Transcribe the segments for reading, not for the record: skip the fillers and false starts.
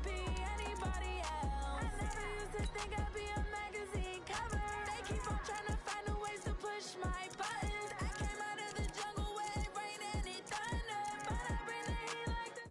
be anybody else. I never used to think I'd be a magazine cover. They keep on trying to find new ways to push my buttons. I came out of the jungle where it rained and it thunder, but I bring the heat like the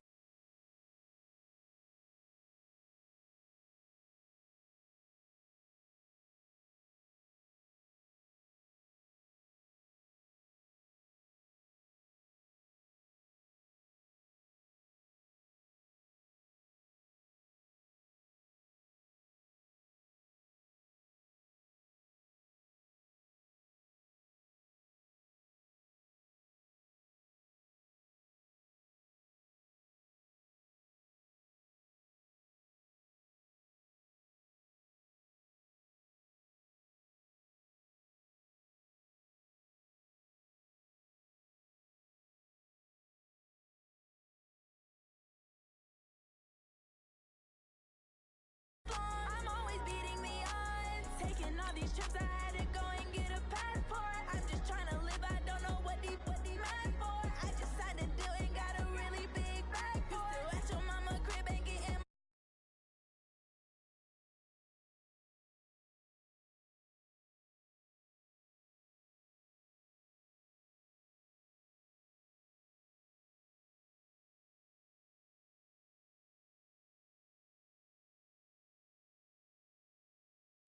I'm always beating the odds. Taking all these trips, I had to go and get a passport. I'm just trying to live, I don't know what the mad for. I just signed a deal and got a really big bag for it. Still at your mama crib and getting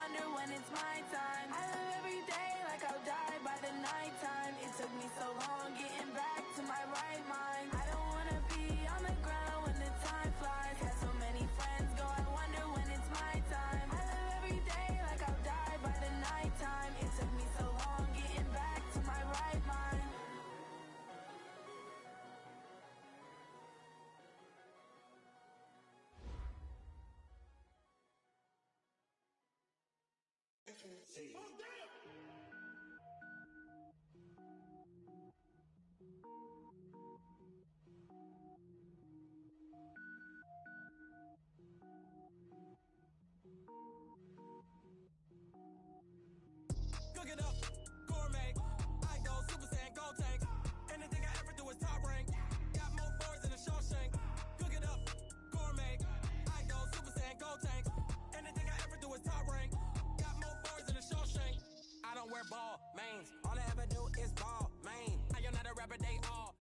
wonder when it's my time. I live every day like I'll die by the nighttime. It took me so long getting back to my right mind. I don't wanna be on the ground when the time flies. Had so many friends go, I wonder when it's my time. I live every day like I'll die by the nighttime. It took me so long getting back to my right mind. Cook it up, gourmet. I go Super Saiyan, gold tank. Anything I ever do is top rank. Got more boys in the Shawshank. Cook it up, gourmet. I go Super Saiyan, gold tank. Anything I ever do is top rank. Got more boys in the Shawshank. I don't wear ball mains. All I ever do is ball main. I am not a rapper, they all.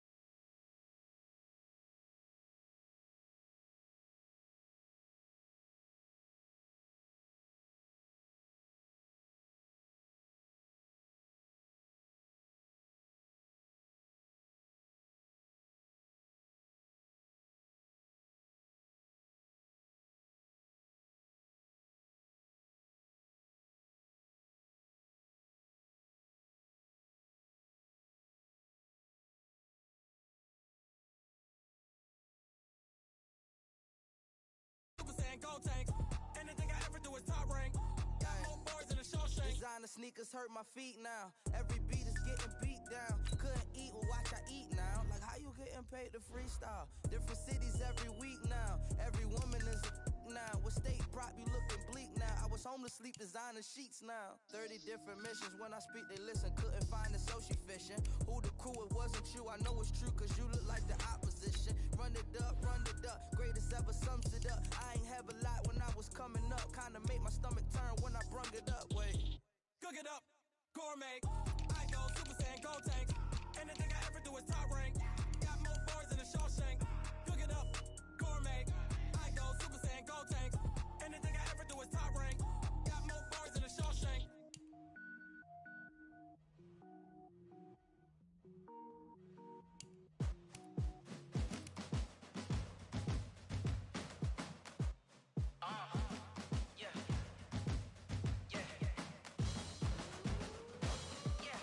Super Saiyan, gold tank. Anything I ever do is top rank. Got more boys in the Shawshank. Designer sneakers hurt my feet now. Every beat is getting beat down. Couldn't eat, well watch I eat now. Like how you getting paid to freestyle? Different cities every week now. Every woman is a now. With state prop you looking bleak now. I was home to sleep designer sheets now. 30 different missions. When I speak they listen. Couldn't find it so she fishing. Who the crew, it wasn't you. I know it's true cause you look like the opposition. Run it up, greatest ever sums it up. I ain't have a lot when I was coming up. Kinda made my stomach turn when I brung it up. Wait. Cook it up, gourmet. I go Super Saiyan, gold tank. Anything I ever do is top rank. Got more boys in the Shawshank. Cook it up, gourmet. I go Super Saiyan, gold tank. Anything I ever do is top rank. Got more boys in the Shawshank. Yeah, yeah, yeah.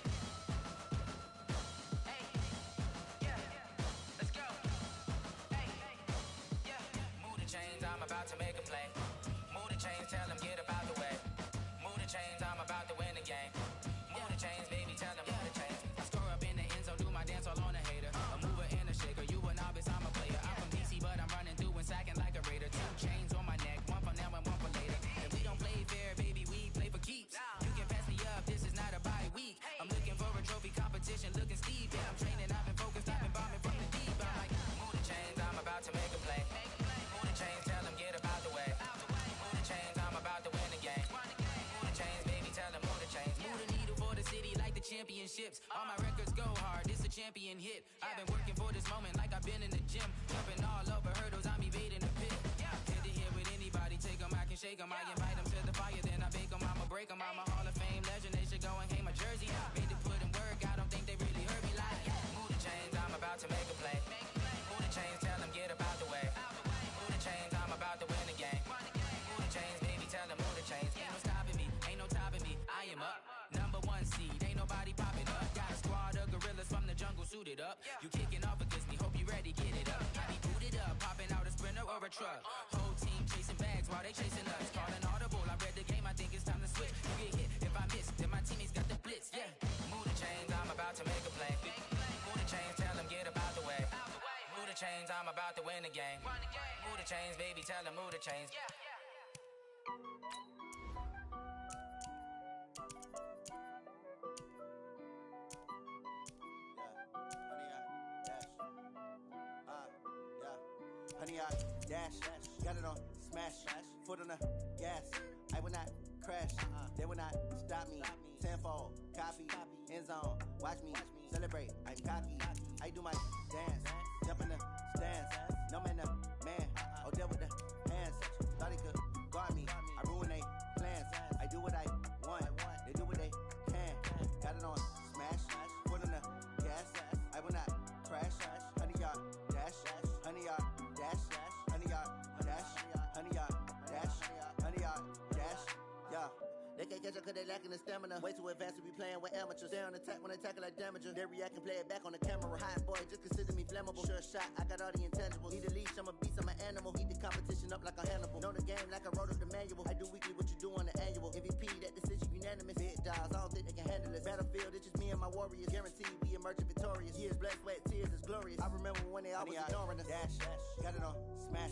hips. All my records go hard, this a champion hit. I've been working for this moment like I've been in the gym. Jumping all over hurdles, I'm evading the pit. Head to head with anybody, take them, I can shake them. I invite them to the fire, then I bake them, I'ma break them. I'm a Hall of Fame legend, they should go and hang my jersey. Made to put in work, I don't think they really heard me like. Move the chains, I'm about to make a play. Move the chains, tell them get up out the way. Move the chains, I'm about to win the game. Move the chains, baby, tell them move the chains. Ain't no stopping me, ain't no topping me. I am up, number one seed, ain't nobody popping up. Got a squad of gorillas from the jungle suited up. You kicking off against me, hope you ready, get it up. I be booted up, popping out a sprinter or a truck. Whole team chasing bags while they chasing us. Calling audible, I read the game, I think it's time to switch. You get hit, if I miss, then my teammates got the blitz, yeah. Move the chains, I'm about to make a play. Move the chains, tell them get up out the way. Move the chains, I'm about to win the game. Move the chains, baby, tell them move the chains. Honey, I dash, got it on smash, foot on the gas. I will not crash, they will not stop me. Tenfold, copy, end zone, watch me celebrate. I'm cocky, I do my dance, jump in the stands. No man, the man, oh deal with the hands. Thought he could guard me, I ruin they plans. I do what I want, they do what they can. Got it on smash, foot on the gas. I will not crash, honey, y'all dash, honey, y'all dash, honey, y'all dash, honey, y'all dash, honey, y'all dash, yeah. They can't catch up cause they lacking the stamina. Way too advanced to be playing with amateurs. Stay on attack when they tackle like damager. They react and play it back on the camera. Hot boy, just consider me flammable. Sure shot, I got all the intangibles. Need a leash, I'm a beast, I'm an animal. Heat the competition up like a Hannibal. Know the game like I wrote up the manual. I do weekly what you do on the annual. MVP, that decision unanimous. Big dogs, I don't think they can handle it. Battlefield, it's just me and my warriors. Guaranteed we emerging victorious. Years, blood, sweat, tears, it's glorious. I remember when they always ignoring us. Dash, got it on smash,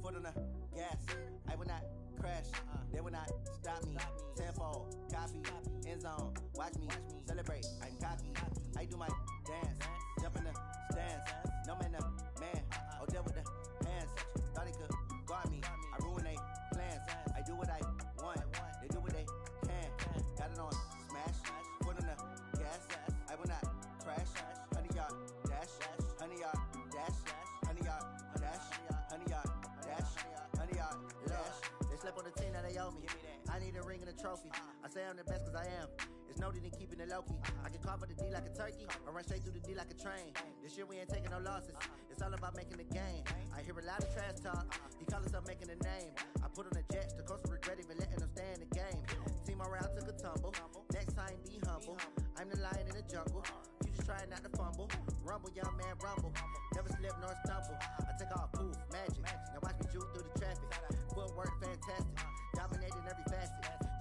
foot on the gas. I will not crash, they will not stop me. Tenfold, copy, end zone, watch me celebrate. I'm cocky, I do my dance, jump in the stands. No man, the man, oh deal with the hands. Thought he could guard me, I ruin they plans. I do what I want, they do what they can. Got it on smash, foot on the gas. I will not crash, honey, y'all dash, honey, y'all dash, honey, y'all dash, honey, y'all dash, honey, y'all dash. They slept on the team, now they owe me. I need a ring and a trophy. I say I'm the best cause I am. It's noted in keeping it low-key. I can carve for the D like a turkey, or run straight through the D like a train. This year we ain't taking no losses. It's all about making the game. I hear a lot of trash talk. He call himself making a name. I put on the jets, the coach regret even letting them stay in the game. Team around took a tumble. Next time be humble. I'm the lion in the jungle. You just trying not to fumble. Rumble, young man, rumble. Never slip nor stumble. I take off, poof, magic. Now watch me juke through the traffic. Footwork fantastic. Dominating every facet.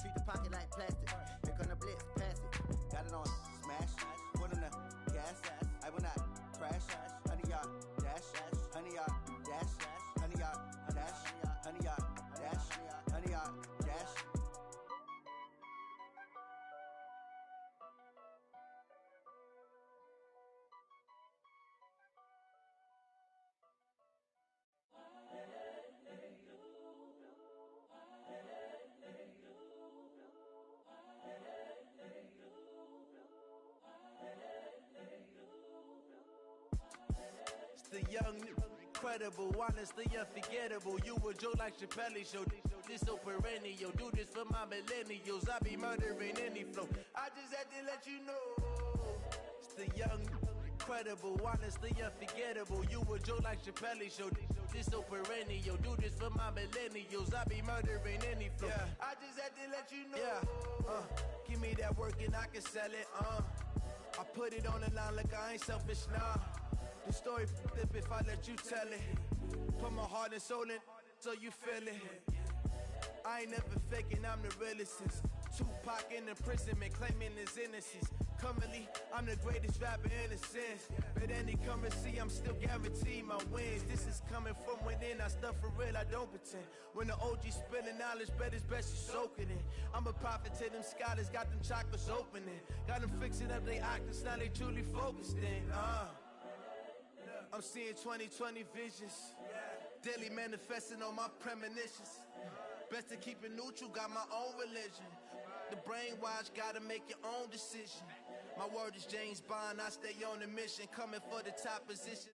Treat the pocket like plastic. Here come the blitz, pass it. Got it on smash, foot on the gas. I will not crash, honey, y'all dash, honey, y'all dash, honey, y'all dash, honey, y'all dash, honey, y'all dash. The young, incredible, honestly unforgettable. You a joke like Chappelle show. This so perennial. Do this for my millennials. I be murdering any flow. I just had to let you know. It's the young, incredible, honestly unforgettable. You a joke like Chappelle show. This so perennial. Do this for my millennials. I be murdering any flow. Yeah. I just had to let you know. Yeah. Give me that work and I can sell it. I put it on the line like I ain't selfish, nah. The story flip if I let you tell it. Put my heart and soul in so you feel it. I ain't never faking, I'm the realest since Tupac in imprisonment, claiming his innocence. Currently, I'm the greatest rapper in a sense. But any currency, I'm still guaranteed my wins. This is coming from within, I stuff for real, I don't pretend. When the OG spilling knowledge, bet it's best you soaking it. I'm a prophet to them scholars, got them chakras opening. Got them fixing up they octaves, now they truly focused in. I'm seeing 2020 visions. Daily manifesting on my premonitions. Best to keep it neutral, got my own religion. The brainwash, gotta make your own decision. My word is James Bond, I stay on a mission, coming for the top position.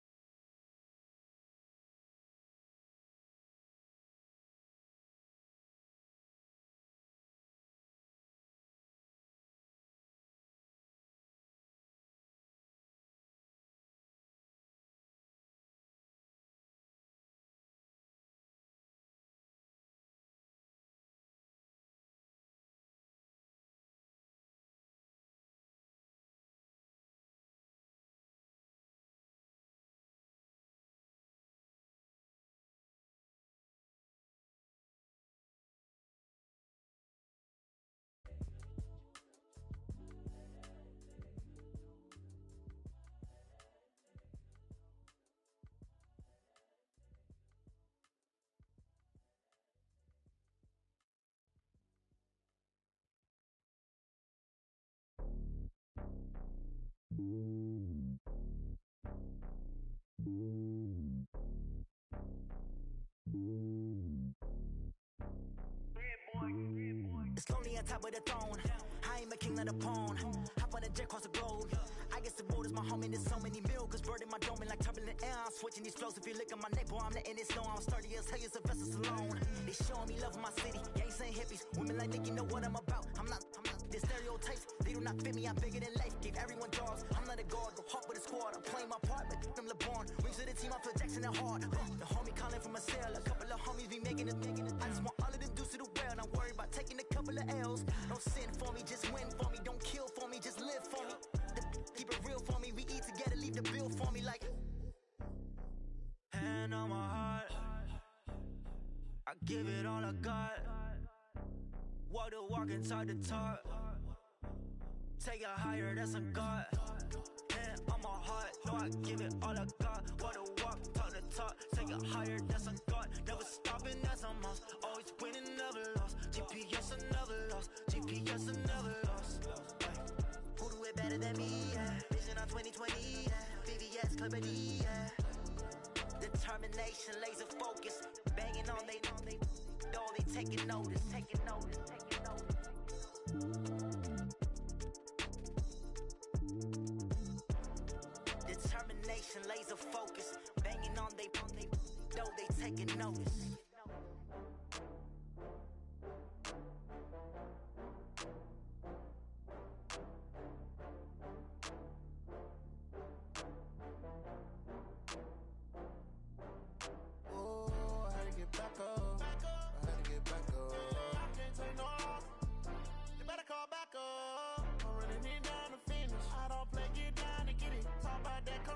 It's lonely on top of the throne. I ain't a king of the pawn. Hop on a jet across the globe. I guess the road is my home and there's so many milk. Bird in my dome and like turbulent air. I'm switching these flows. If you look at my neck, boy, I'm letting it slow. I'm sturdy as hell, as a vessel alone. They showing me love in my city. Gangsta and hippies. Women like Nick, you know what I'm about. I'm not the stereotypes. They do not fit me. I'm bigger than life. Give everyone jobs. I'm not a guard. Go hard with a squad. I'm playing my part, but I'm LeBron. Wings of the team, I feel Jackson and hard. The homie calling from a cell. A couple of homies be making it. I just want all of them dudes to do well. Not worry about taking a couple of L's. Don't sin for me, just win for me. Don't kill for me, just live for me. Keep it real for me. We eat together, leave the bill for me like. Hand on my heart, I give it all I got. Walk the walk and talk the talk. Take it higher, that's a God. Hand on my heart, no, I give it all I got. Walk the walk, talk the talk. Take it higher, that's a God. Never stopping, that's a must. Always winning, never lost. GPS, I never lost. GPS, I never lost. Who do it better than me? Yeah. Vision on 2020. Yeah. VVS, Clarity. Yeah. Determination, laser focus. Banging on they taking notice. Determination, laser focus. Banging on they taking notice.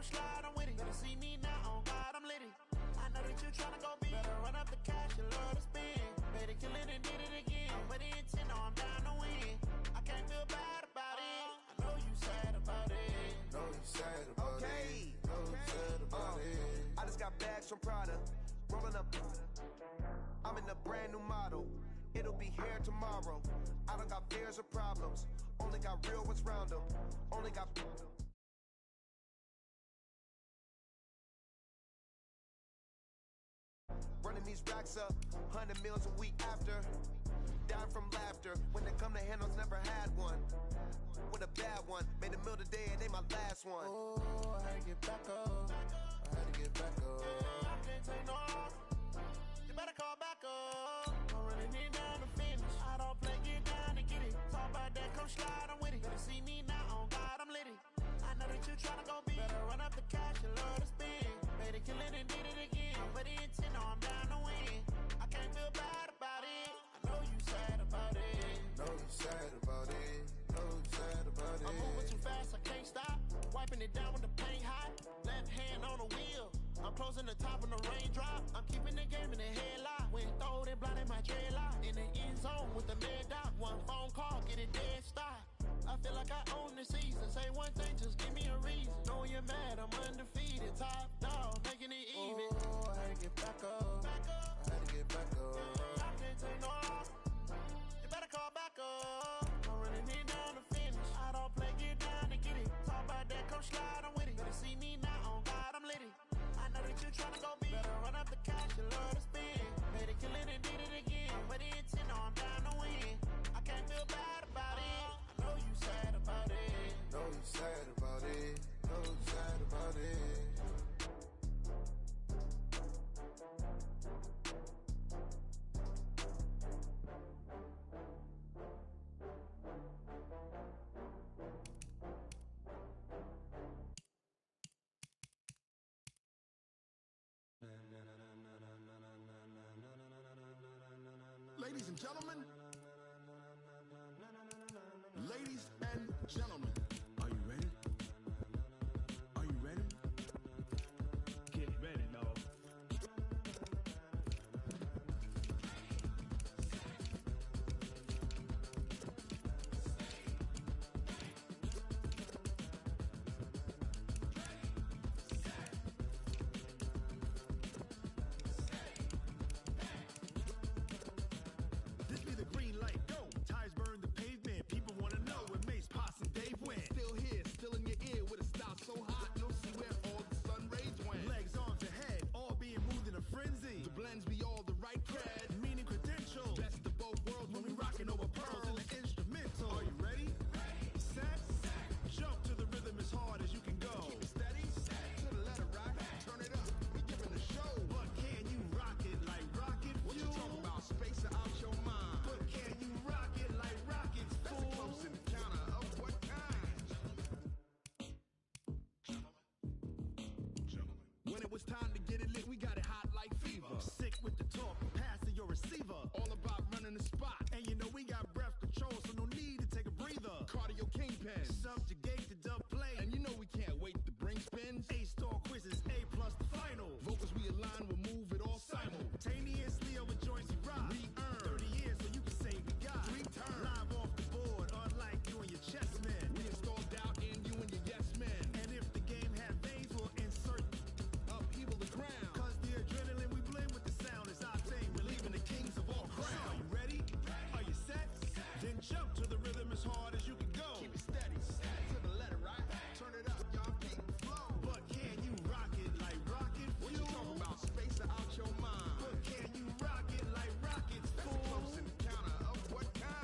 Slide, I'm with it. Better see me now, on God, I'm lit it. I know that you tryna go big. Better run up the cash, you love to spend. Better kill it and did it again. But the intent, no, I'm down to win. I can't feel bad about it. I know you sad about it. Know you sad about it. Know you sad about it. I just got bags from Prada. Rolling up. I'm in a brand new model. It'll be here tomorrow. I don't got fears or problems. Only got real ones round them. Only got. Running these racks up, 100 meals a week after. Dying from laughter. When they come to handles, never had one. With a bad one, made a meal today and they my last one. Oh, I had to get back up. I can't take no loss. You better call back up. I'm running it down to finish. I don't play, get down and get it. Talk about that, come slide, I'm with it. Better see me now, on God, I'm lit it. I know that you tryna go big. Better run up the cash, you love to spend. Better kill it and did it again. But the intent, no, I'm down to win. I can't feel bad about it. I know you sad about it. Know you sad about it. Know you sad about it. I'm moving too fast, I can't stop. Wiping it down with the paint hot. Left hand on the wheel. I'm closing the top of the raindrop. I'm keeping the game in the headlock. When throwed and blinded my dreadlock. In the end zone with the mid dot. One phone call, get it dead stop. I feel like I own the season. Say one thing, just give me a reason. Knowing you're mad, I'm undefeated. Top dog, making it even. Oh, I had to get back up. I had to get back up. I can't take no loss. You better call back up. I'm running it down to finish. I don't play, get down and get it. Talk about that, come slide, I'm with it. Better see me now, on God, I'm lit it. I know that you tryna go big. Better run up the cash, you love to spend. Better kill it and did it again. But the intent, no, I'm down to win. I can't feel bad about it. I know you sad about it. Know you and gentlemen, ladies and gentlemen, are you ready? Are you ready? Get ready, dog. This be the green light, go. Tires burn the pavement. People wanna know where Mace, Potts, and Dave went. Still here, still in your ear with a style so hot, you'll see where all the sun rays went. Legs, arms, and head, all being moved in a frenzy. The blends be all the right cred, meaning credentials. Best of both worlds when we rockin' over pearls in the instrumental. Are you ready? Set, jump to the rhythm as hard as you can go. Keep it steady, to the letter right. Turn it up, we giving the show. But can you rock it like rocket fuel? What you talking about? Space it out your mind. But can you rock it like rockets, fool? That's a close encounter of what kind? When it was time to get it lit, we got it hot like fever. Sick with the talk, pass to your receiver. All about running the spot. And you know we got breath control, so no need to take a breather. Cardio kingpin, subjugate the dub play. And you know we can't wait to bring spins. A-star quizzes, A+ the final. Vocals we align, we'll move it all simultaneously over joints we rock. We earn 30 years so you can say we got 3 turns. Live off the board, unlike you and your chess men. We install doubt in you and your yes men. And if the game had veins, we'll insert upheaval the ground. Cause the adrenaline we blend with the sound is our thing, relieving the kings of all crowns. So are you ready? Are you set? Then jump to the rhythm as hard as you can go. Keep it steady, to the letter right. Turn it up, y'all keep it flow. But can you rock it like rocket fuel? What you talking about? Space it out your mind. But can you rock it like rockets, fool? That's a close encounter of what kind?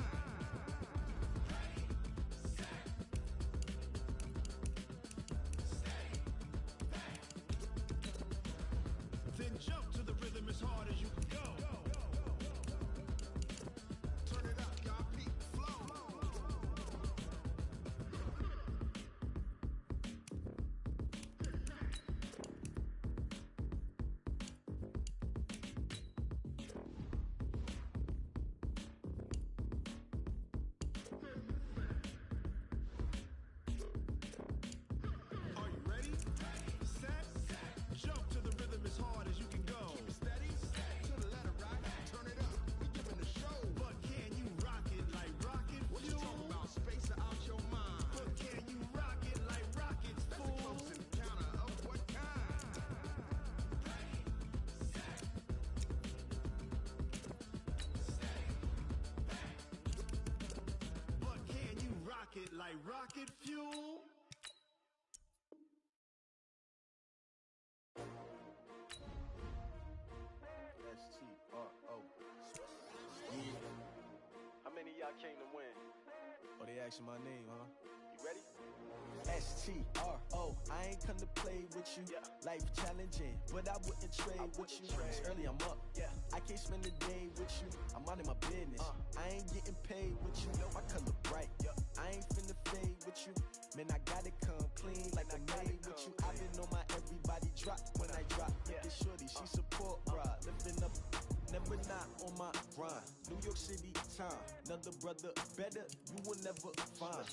Then jump to the rhythm as hard as you can go. Turn it up, y'all peak flow. Are you ready? Set, jump to the rhythm as hard as you can go. Keep it steady, to the letter right. Turn it up, we giving the show. But can you rock it like rocket fuel? What you talking about? Space it out your mind. But can you rock it like rockets, fool? That's a close encounter of what kind? But can you rock it like rocket fuel? S-T-R-O. How many of y'all came to win? Oh, they asking my name, huh? You ready? S-T-R-O, I ain't come to play with you. Yeah. Life challenging, but I wouldn't trade with you. It's early, I'm up. Yeah. I can't spend a day with you. I'm minding my business. I ain't getting paid with you. My color bright. I ain't finna fade with you. Man, I gotta come clean like I made with you. I've been on my everybody drop when I drop. Look at shorty, she support bra. Living up, never not on my grind. New York City time, another brother better, you will never find.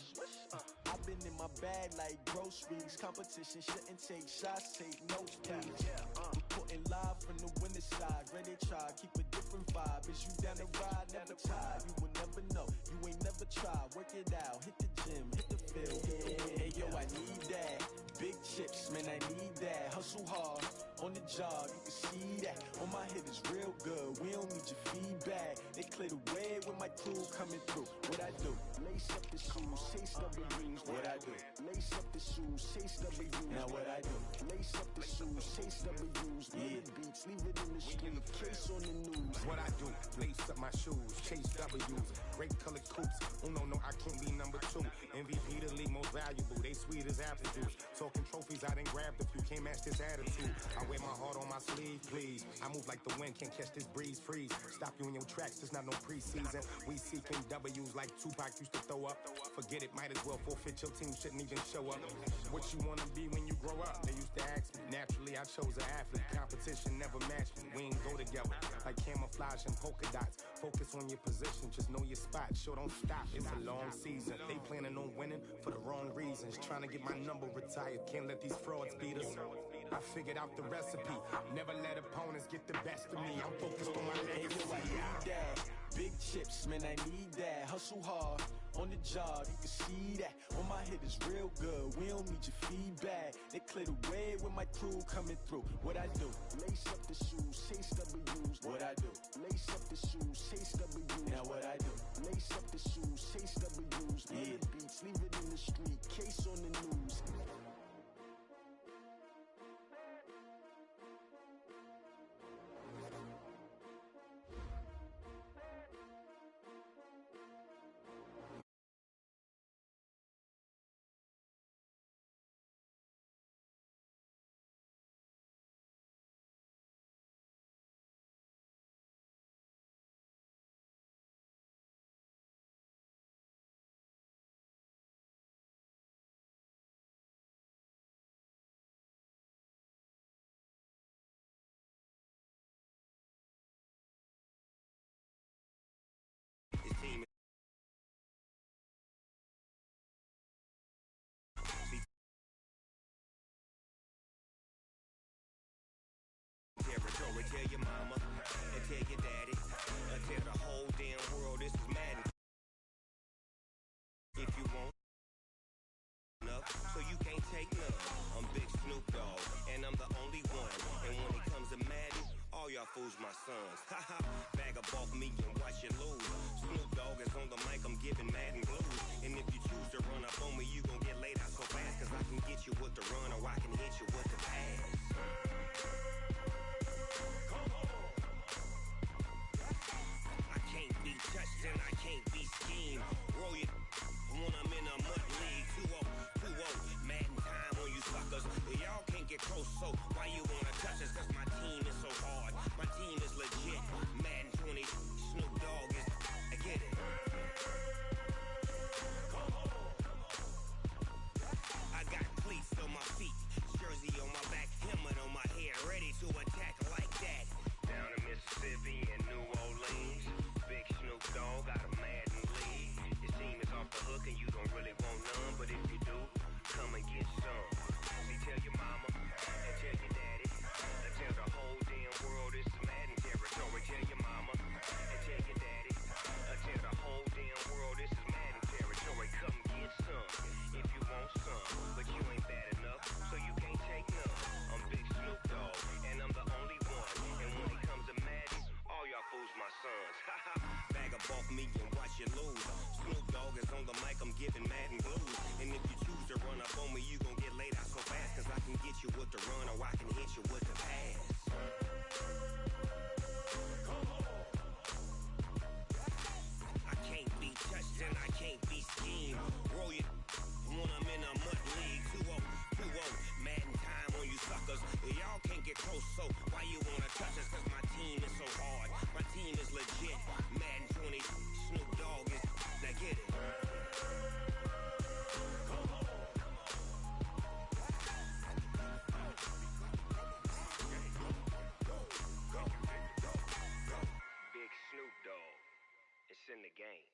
I've been in my bag like groceries. Competition shouldn't take shots, take notes, please. Reporting live from the winter side. Ready to try, keep a different vibe. Is you down the ride, never tired. You will never know, you ain't never tried. Work it out, hit the gym, hit the field. Hey yo, I need that. Big chips, man, I need that. Hustle hard, on the job, you can see that. On my head is real good, we don't need your feedback. They clear the way with my crew coming through. What I do? Lace up the shoes, chase W's. What I do? Lace up the shoes, chase W's. Now what I do? Lace up the shoes, chase W's. Yeah. Beats, leave it in the street, case on the news. What I do? Lace up my shoes, chase W's. Great colored coops. Oh no, I can't be number 2. MVP the league most valuable. They sweet as apple juice. Talking trophies, I done grabbed a few. Can't match this attitude. I wear my heart on my sleeve, please. I move like the wind, can't catch this breeze. Freeze. Stop you in your tracks. There's not no preseason. We seeking W's like Tupac used to throw up. Forget it, might as well forfeit. Your team shouldn't even show up. What you wanna be when you grow up? They used to ask me. Naturally, I I chose an athlete. Competition never matched me. We ain't go together like camouflage and polka dots. Focus on your position, just know your spot. Sure, don't stop. It's a long season. They planning on winning for the wrong reasons. Trying to get my number retired. Can't let these frauds beat us. I figured out the recipe. Never let opponents get the best of me. I'm focused on my legacy. I need that. Big chips, man, I need that. Hustle hard on the job, you can see that. On my hit is real good. We don't need your feedback. They clear the way with my crew coming through. What I do? Lace up the shoes, chase W's. What I do? Lace up the shoes, chase W's. Now what I do? Lace up the shoes, chase W's. Yeah, beats, leave it in the street. Case on the news. Territory, tell your mama and tell your daddy, tell the whole damn world this is Madden. If you want enough, so you can't take none. I'm Big Snoop Dogg, and I'm the only one. And when it comes to Madden, all y'all fools my sons. Haha, bag up off me and watch you lose. Snoop Dogg is on the mic, I'm giving Madden blues. And if you choose to run up on me, you gon' get laid out so fast. Cause I can get you with the run or I can hit you with the pass. Touched and I can't be schemed. Roll it when I'm in a mud league. 2-0, 2-0. Madden time on you suckers. Y'all can't get close, so why you wanna touch us? Cause my team is so hard. My team is legit. Madden 20, Snoop Dogg is. I get it. I got cleats on my feet, jersey on my back, helmet on my head, ready to attack like that. Down in Mississippi and New Orleans. Big Snoop Dogg got a Madden league. Your team is off the hook and you don't really want none. But if you do, come and get some. See, tell your mama and tell your daddy. And tell the whole damn world it's Madden territory. Tell your mama and tell your daddy. And tell the whole damn world this is Madden territory. Come get some if you want some. But you ain't bad enough, so you can't take none. I'm Big Snoop Dogg, and I'm the only one. And when it comes to Madden, all y'all fools my sons. Bag up off me and watch you lose. Snoop Dogg is on the mic, I'm giving Madden blues. And if you choose to run up on me, you gon' get laid out so fast. Cause I can get you with the run or I can hit you with the pass. I can't be touched and I can't be schemed. Roll it when I'm in a mud league. 2-0, 2-0. Madden time on you suckers. Y'all can't get close, so why you wanna touch us? Cause my team is so hard. My team is legit. Madden 20, Snoop Dogg is. Now get it. Big Snoop Dogg. It's in the game.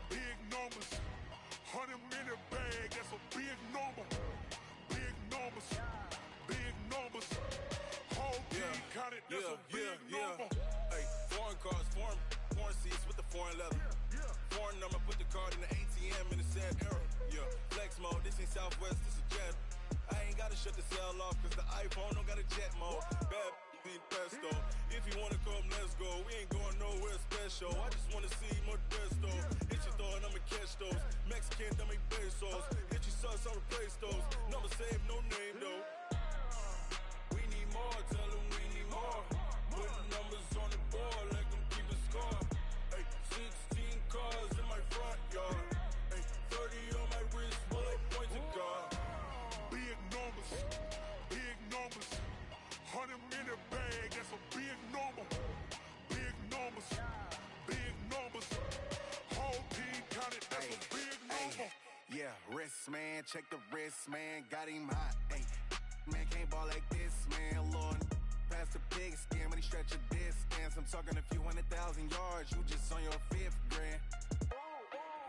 Big numbers, 100-minute bag, that's a big number. Big numbers, whole team counted, that's a big number. Hey, foreign cars, foreign seats with the foreign leather. Foreign number, put the card in the ATM in the sad era. Yeah, flex mode, this ain't Southwest, this is Jet. I ain't gotta shut the cell off, cause the iPhone don't got a jet mode. Bad ain't pesto. If you wanna come, let's go. We ain't going nowhere special. I just wanna see Modesto. Hit your thought, I'ma catch those. Mexican, dummy pesos. Hit your sus, I'll replace those. Number save, no name though. We need more, tell them we need more. Putting numbers on the board like I'm keeping score. Hey, 16 cars in my front yard. Hey, 30 on my Yeah, wrist, man, check the wrist, man, got him hot, ayy. Man, can't ball like this, man, Lord. Past the pig skin, but he stretch a distance. I'm talking a few 100,000 yards, you just on your 5th grand.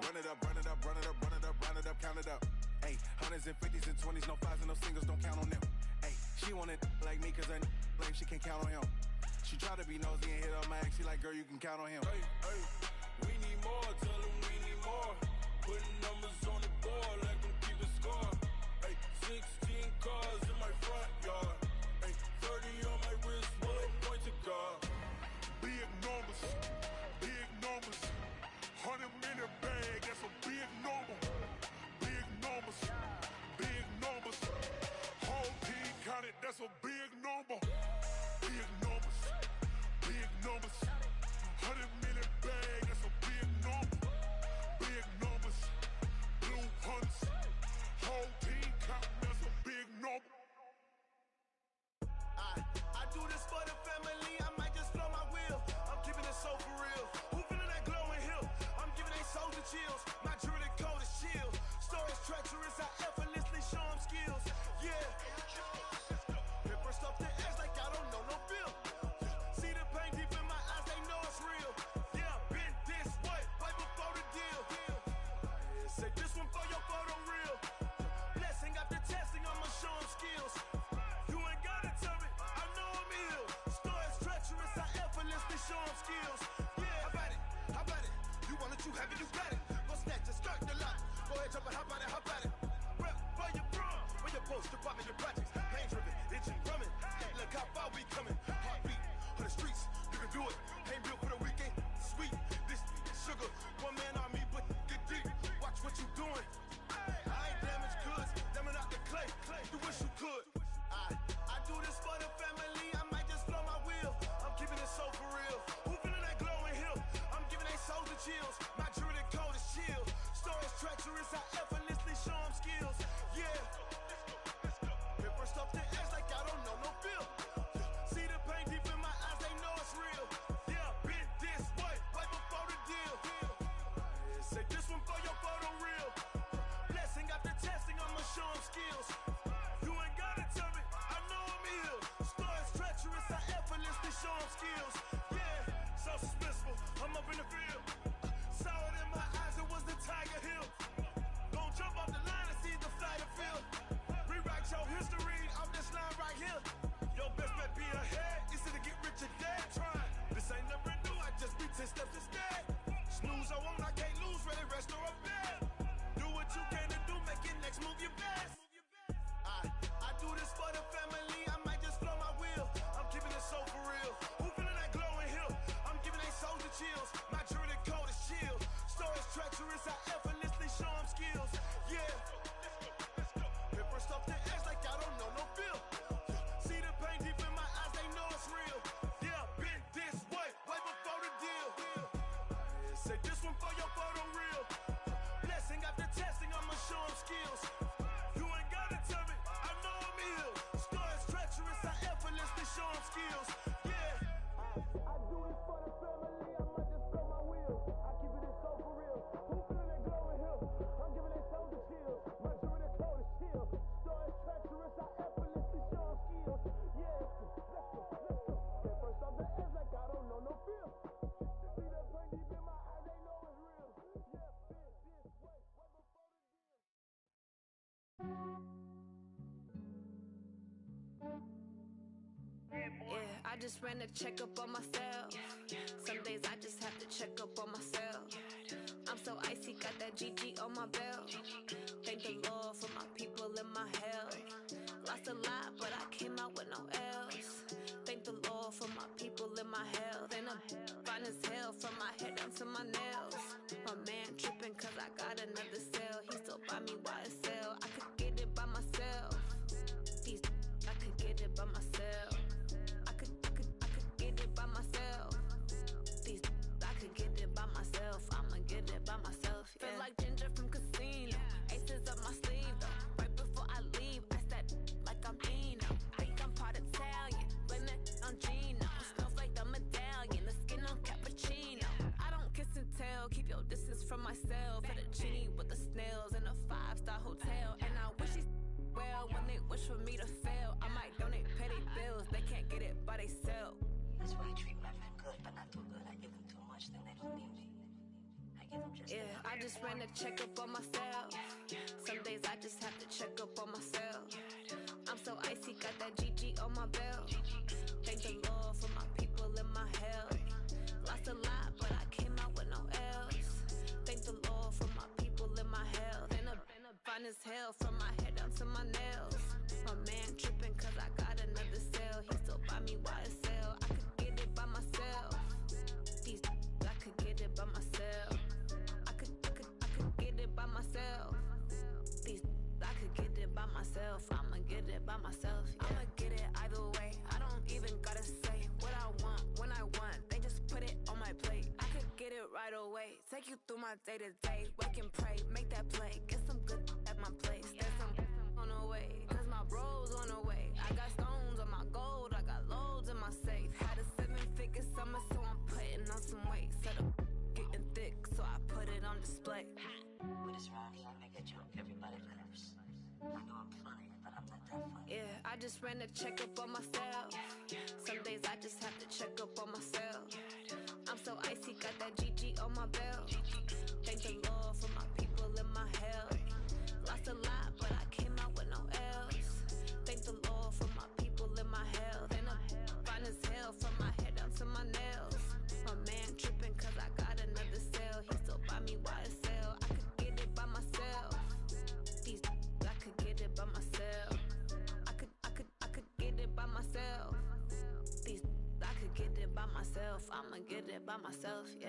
Run it up, run it up, run it up, run it up, run it up, count it up. Ayy, 100s and 50s and 20s, no 5s and no singles, don't count on them. Ayy, she want it like me, cause I like she can't count on him. She try to be nosy and hit up my ex, she like, girl, you can count on him. Hey, we need more, tell them we need more. Putting numbers on the board, like them keep a score. Hey, 16 cars in my front yard. Hey, 30 on my wrist, one point to guard. Big numbers, 100 minute bag, that's a big number. Big numbers, whole team counted, that's a big number. Big numbers, 100 minute bag, that's a big number. Big numbers, blue hunts, whole team counting, that's a big number. I do this for the family, I might just blow my wheel. I'm keeping it so for real. Who feeling that glowing hill? I'm giving they soldier chills. My jewelry coat is chill. Stories treacherous, I effortlessly show them skills. Yeah. Paper stuff the edge like I don't know no feel. See the pain deep in my eyes, they know it's real. Yeah, been this way, right before the deal. Say this one for your photo reel. Blessing after testing, I'ma show them skills. You ain't gotta tell me, I know I'm ill. Stories treacherous, I effortlessly show them skills. Yeah, how about it? You want it, you have it, you got it. Go snatch it, skirt the lot. Go ahead, jump it, how about it? Rep for your bro, when your poster popping your projects. Pain driven, itching, drumming. Look how far we coming. Heartbeat for the streets, you can do it. Ain't built for the weekend, sweet. This sugar, one man army, but get deep. Watch what you doing. I ain't damaged goods, damn it out the clay. You wish you could. I do this for the family, I might just blow my wheel. I'm keeping it so for real. Who feeling that glowing hill? I'm giving they soldier chills. My jewelry coat is chill. Stories treacherous, I effortlessly show them skills. Yeah. Paper stuff the edge like I don't know no feel. See the pain deep in my eyes, they know it's real. Yeah, been this way, right before the deal. Say this one for your photo reel. Blessing after testing, I'ma show them skills. You ain't gotta tell me, I know I'm ill. Stories treacherous, I effortlessly show them skills. Yeah, so suspenseful, I'm up in the field. Saw it in my eyes, it was the Tiger Hill. Gon' jump off the line and see the flight of field. Rewrite your history off this line right here. Your best bet be ahead, easy to get rich or dead trying. This ain't never new, I just be 10 steps instead. Snooze I won't, I can't lose, ready, rest or a bed. Do what you can to do, make your next move your best. I do this for the family, I might just blow my wheel. I'm keeping it so for real. Who feeling that glowing hill? I'm giving they soldier chills. My jewelry coat is chill. Stories treacherous, I effortlessly show them skills. Yeah. Paper stuff the edge like I don't know no feel. See the pain deep in my eyes, they know it's real. Yeah, been this way, right before the deal. Say this one for your photo reel. Blessing after testing, I'ma show them skills. You ain't gotta tell me, I know I'm ill. Stories treacherous, I effortlessly show them skills. Yeah. I do this for the family, I might just blow my wheel. I keep it so for real. Who feeling that glowing hill? I'm giving they soldier chills. My jewelry coat is chill. Stories treacherous, I effortlessly show them skills. Yeah. Let's go. Get first off the edge like I don't know no feel. See the pain deep in my eyes, they know it's real. Yeah, been this way, right before the Yeah, I just ran a checkup on myself. Some days I just have to check up on myself. I'm so icy, got that GG on my belt. Thank the Lord for my people in my health. Lost a lot, but I came out with no else. Thank the Lord for my people in my health. And I'm fine as hell from my head down to my nails. My man tripping cause I got another cell. He still buy me YSL. I could get it by myself. I could get it by myself. I could get it by myself. I could get it by myself. I'ma get it by myself. Yeah. Feel like Ginger from Casino. Aces up my sleeve though. Right before I leave, I said like I'm Dino. Think I'm part Italian. Blame it on Gino. Smells like the medallion. The skin on cappuccino. I don't kiss and tell. Keep your distance from myself. for the genie with the snails in a 5-star hotel. And I wish these well when they wish for me to fail. I might donate petty bills, they can't get it by they sell. That's why I treat my friend good, but not too good. I give them too much, then they don't need me. I give them just yeah, I just ran a checkup on myself. Some days I just have to check up on myself. I'm so icy, got that GG on my belt. Thank the Lord for my people in my hell. Lost a lot, but I came out with no L's. Thank the Lord for my people in my hell. Then a fine as hell from my head down to my nails. My man tripping cause I got another cell. He still buy me YSL. I could get it by myself. These I could get it by myself. I could get it by myself. These I could get it by myself. I'ma get it by myself. Yeah. I'ma get it either way. I don't even gotta say what I want when I want. They just put it on my plate. I could get it right away. Take you through my day to day. Wake and pray, make that play. Get some good at my place. There's some on the way. Cause my bro's on the way. I got stones on my gold. I got loads in my safe. Had a 7-figure summer, so I'm putting on some weight. Set up getting thick, so I put it on display. With this round here, I make a joke. Everybody laughs. I know I'm funny, but I'm not that funny. Yeah, I just ran a checkup on myself. Some days I just have to check up on myself. I'm so icy, got that GG on my belt. Thank the Lord for my people in my hell. Lost a lot, but I came out with no L's. Thank the Lord for my people in my hell. Then I'm fine as hell from my head down to my nails. My man tripping cause I got another cell. He still buy me YSL. I could get it by myself. These I could get it by myself. I could get it by myself. These I could get it by myself. I'ma get it by myself, yeah.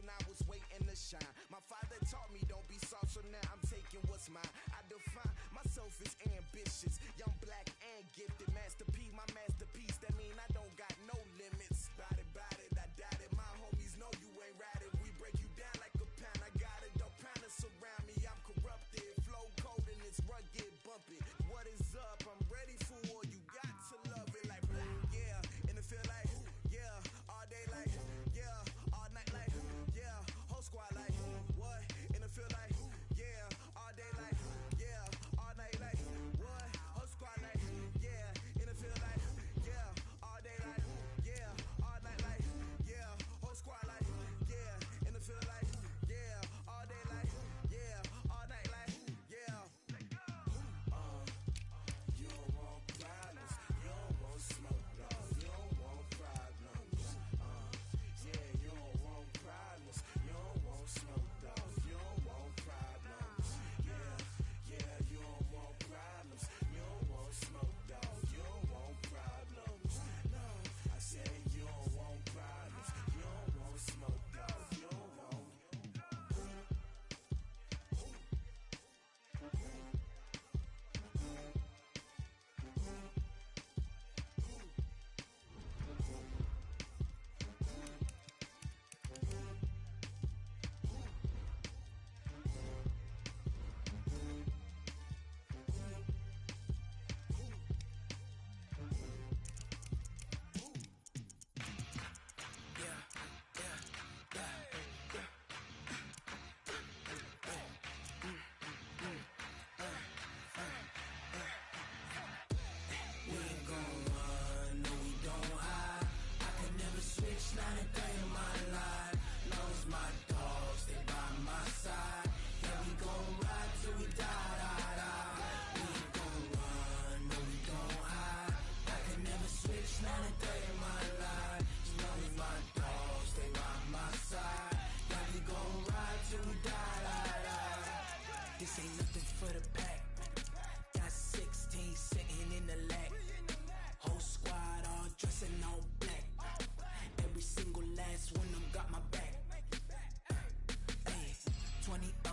I was waiting to shine. My father taught me don't be soft, so now I'm taking what's mine. I define myself as ambitious, young, black, and gifted. Master P, my masterpiece. That mean I don't got no limits. Bout it, I doubt it. My homies know you ain't ratted. We break you down like a pound. I got it, don't pound us around me. I'm corrupted, flow cold and it's rugged, bumpy. What is up? I'm ready for war. You got to love it like black, yeah. And it feel like, yeah, all day like, yeah, all night like, yeah, whole squad like,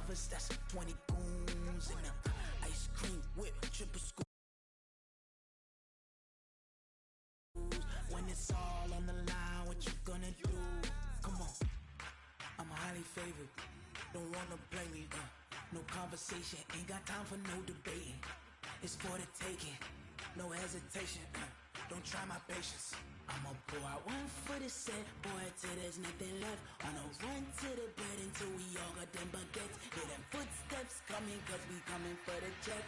lovers, that's 20 goons in a ice cream whip, triple scoop. When it's all on the line, what you gonna do? Come on, I'm highly favored. Don't wanna blame me. No conversation, ain't got time for no debating. It's for the taking, no hesitation. Don't try my patience. I'ma pour out one for the set, boy, till there's nothing left. On a run to the bed until we all got them baguettes. Hear them footsteps coming, cause we coming for the check.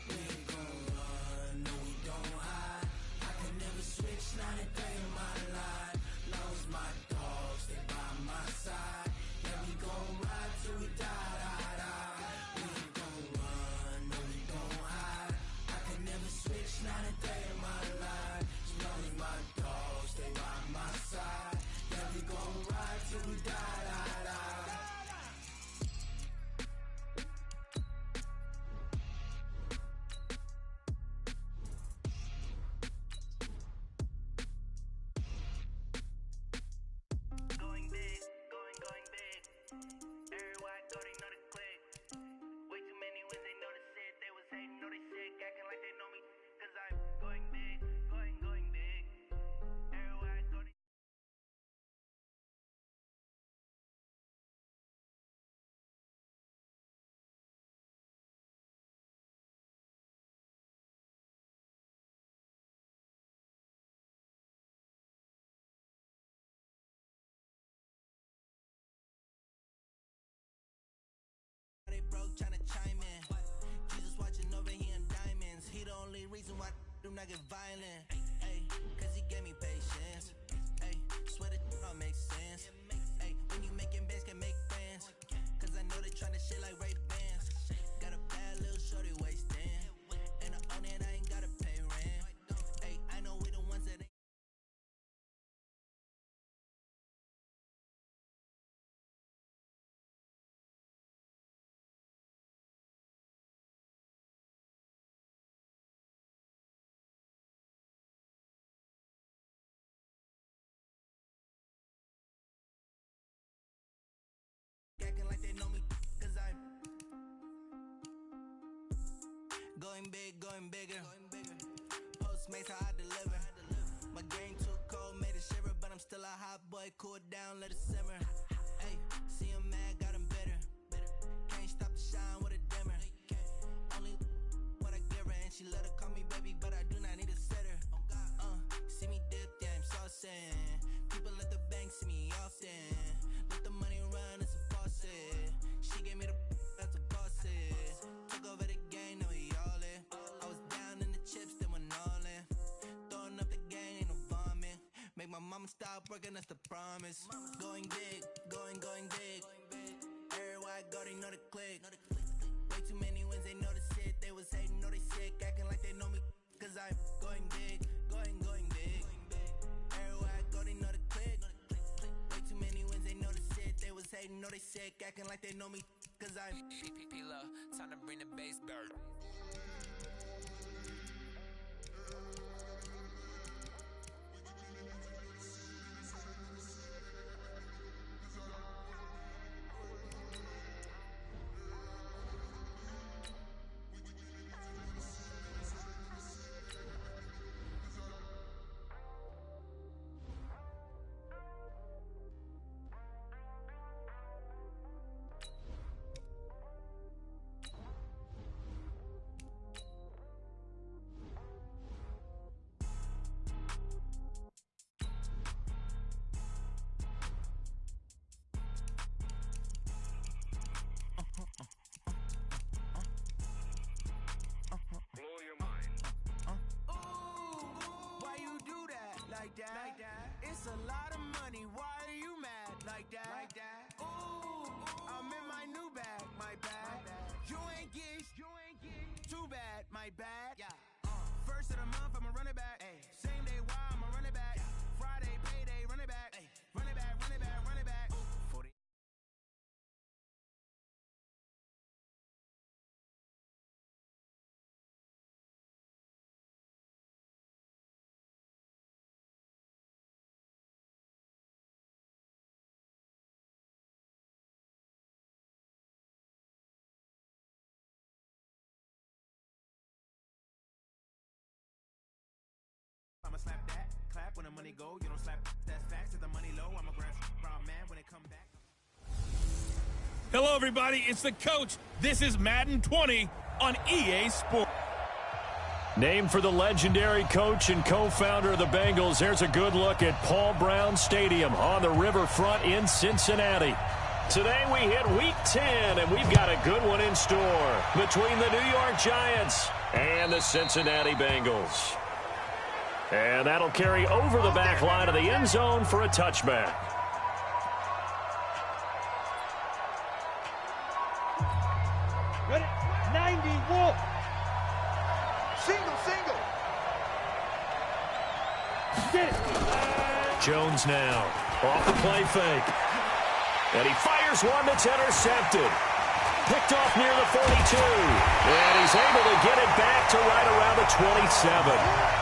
We ain't gon' run, no we don't hide. I can never switch, not a day in my life. Long as my dogs, stay by my side. Yeah, we gon' ride till we die, die, die. We ain't gon' run, no we don't hide. I can never switch, not a day in my life. As long as my dogs stay by my side. Yeah, we gon' ride till we die, die, die. Going big, going big. Everywhere I go, they know the click. Way too many wins, they know the shit. They was hating, know they sick, acting like they know me. Cause I'm going big, going big. Everywhere I go, they They broke tryna chime in. Jesus watching over, he in diamonds. He the only reason why I do not get violent. Ay, cause he gave me patience. Ay, swear that all makes sense. Ay, when you making bands, can make friends. Cause I know they tryna shit like Ray Bans. Got a bad little shorty wasting. And I own it, I ain't gotta pay rent. Ay, I know we the ones that ain't. Acting like they know me, cause I'm going big, going bigger. Postmates, how I deliver. My game too cold, made it shiver, but I'm still a hot boy. Cool it down, let it simmer. Hey, see him mad, got him bitter. Can't stop the shine with a dimmer. Only what I give her, and she let her call me baby, but I do not need a sitter. See me dip, yeah, I'm saucing. People at the bank see me often. Let the money run, it's a faucet. She gave me the that's a bosses. Took over the game, now we all in. I was down in the chips, then went all in. Throwing up the gang, ain't no vomit. Make my mama stop working, that's the promise. Going big, going big. Everywhere I go, they know the click. Way too many wins, they know the shit. They was hating, know they sick, acting like they know me. Cause I'm going big, going big. Everywhere I go, they know the click. Way too many wins, they know the shit. They was hating, know they sick, acting like they know me. Cause I'm P-P-P-Love, time to bring the bass back. blow your mind. Why you do that like that? Like that? It's a lot of money. Why are you mad like that? Like that? Ooh, I'm in my new bag. My bad. You ain't get too bad. My bad. Yeah. First of the month, I'ma run it back. Same day, why I'ma run it back. Friday, payday, run it back. Run it back, run it back, run it back. 40. slap that, clap when the money go. You don't slap that's facts. If the money low, I'm a grab brown man when it come back. Hello, everybody. It's the coach. This is Madden 20 on EA Sports. Named for the legendary coach and co-founder of the Bengals, there's a good look at Paul Brown Stadium on the riverfront in Cincinnati. Today we hit Week 10, and we've got a good one in store between the New York Giants and the Cincinnati Bengals. And that'll carry over the back line of the end zone for a touchback. Ready? 90, walk. Single. Get it. Jones now off the play fake. And he fires one that's intercepted. Picked off near the 42. And he's able to get it back to right around the 27.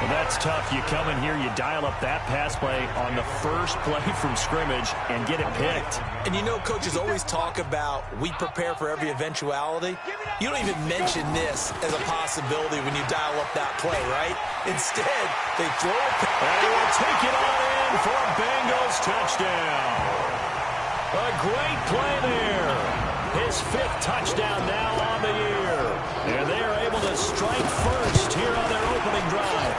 Well, that's tough. You come in here, you dial up that pass play on the first play from scrimmage and get it picked. And you know, coaches always talk about we prepare for every eventuality. You don't even mention this as a possibility when you dial up that play, right? Instead, they throw it. And he will take it on in for a Bengals touchdown. A great play there. His 5th touchdown now on the year. And they are able to strike first here on their opening drive.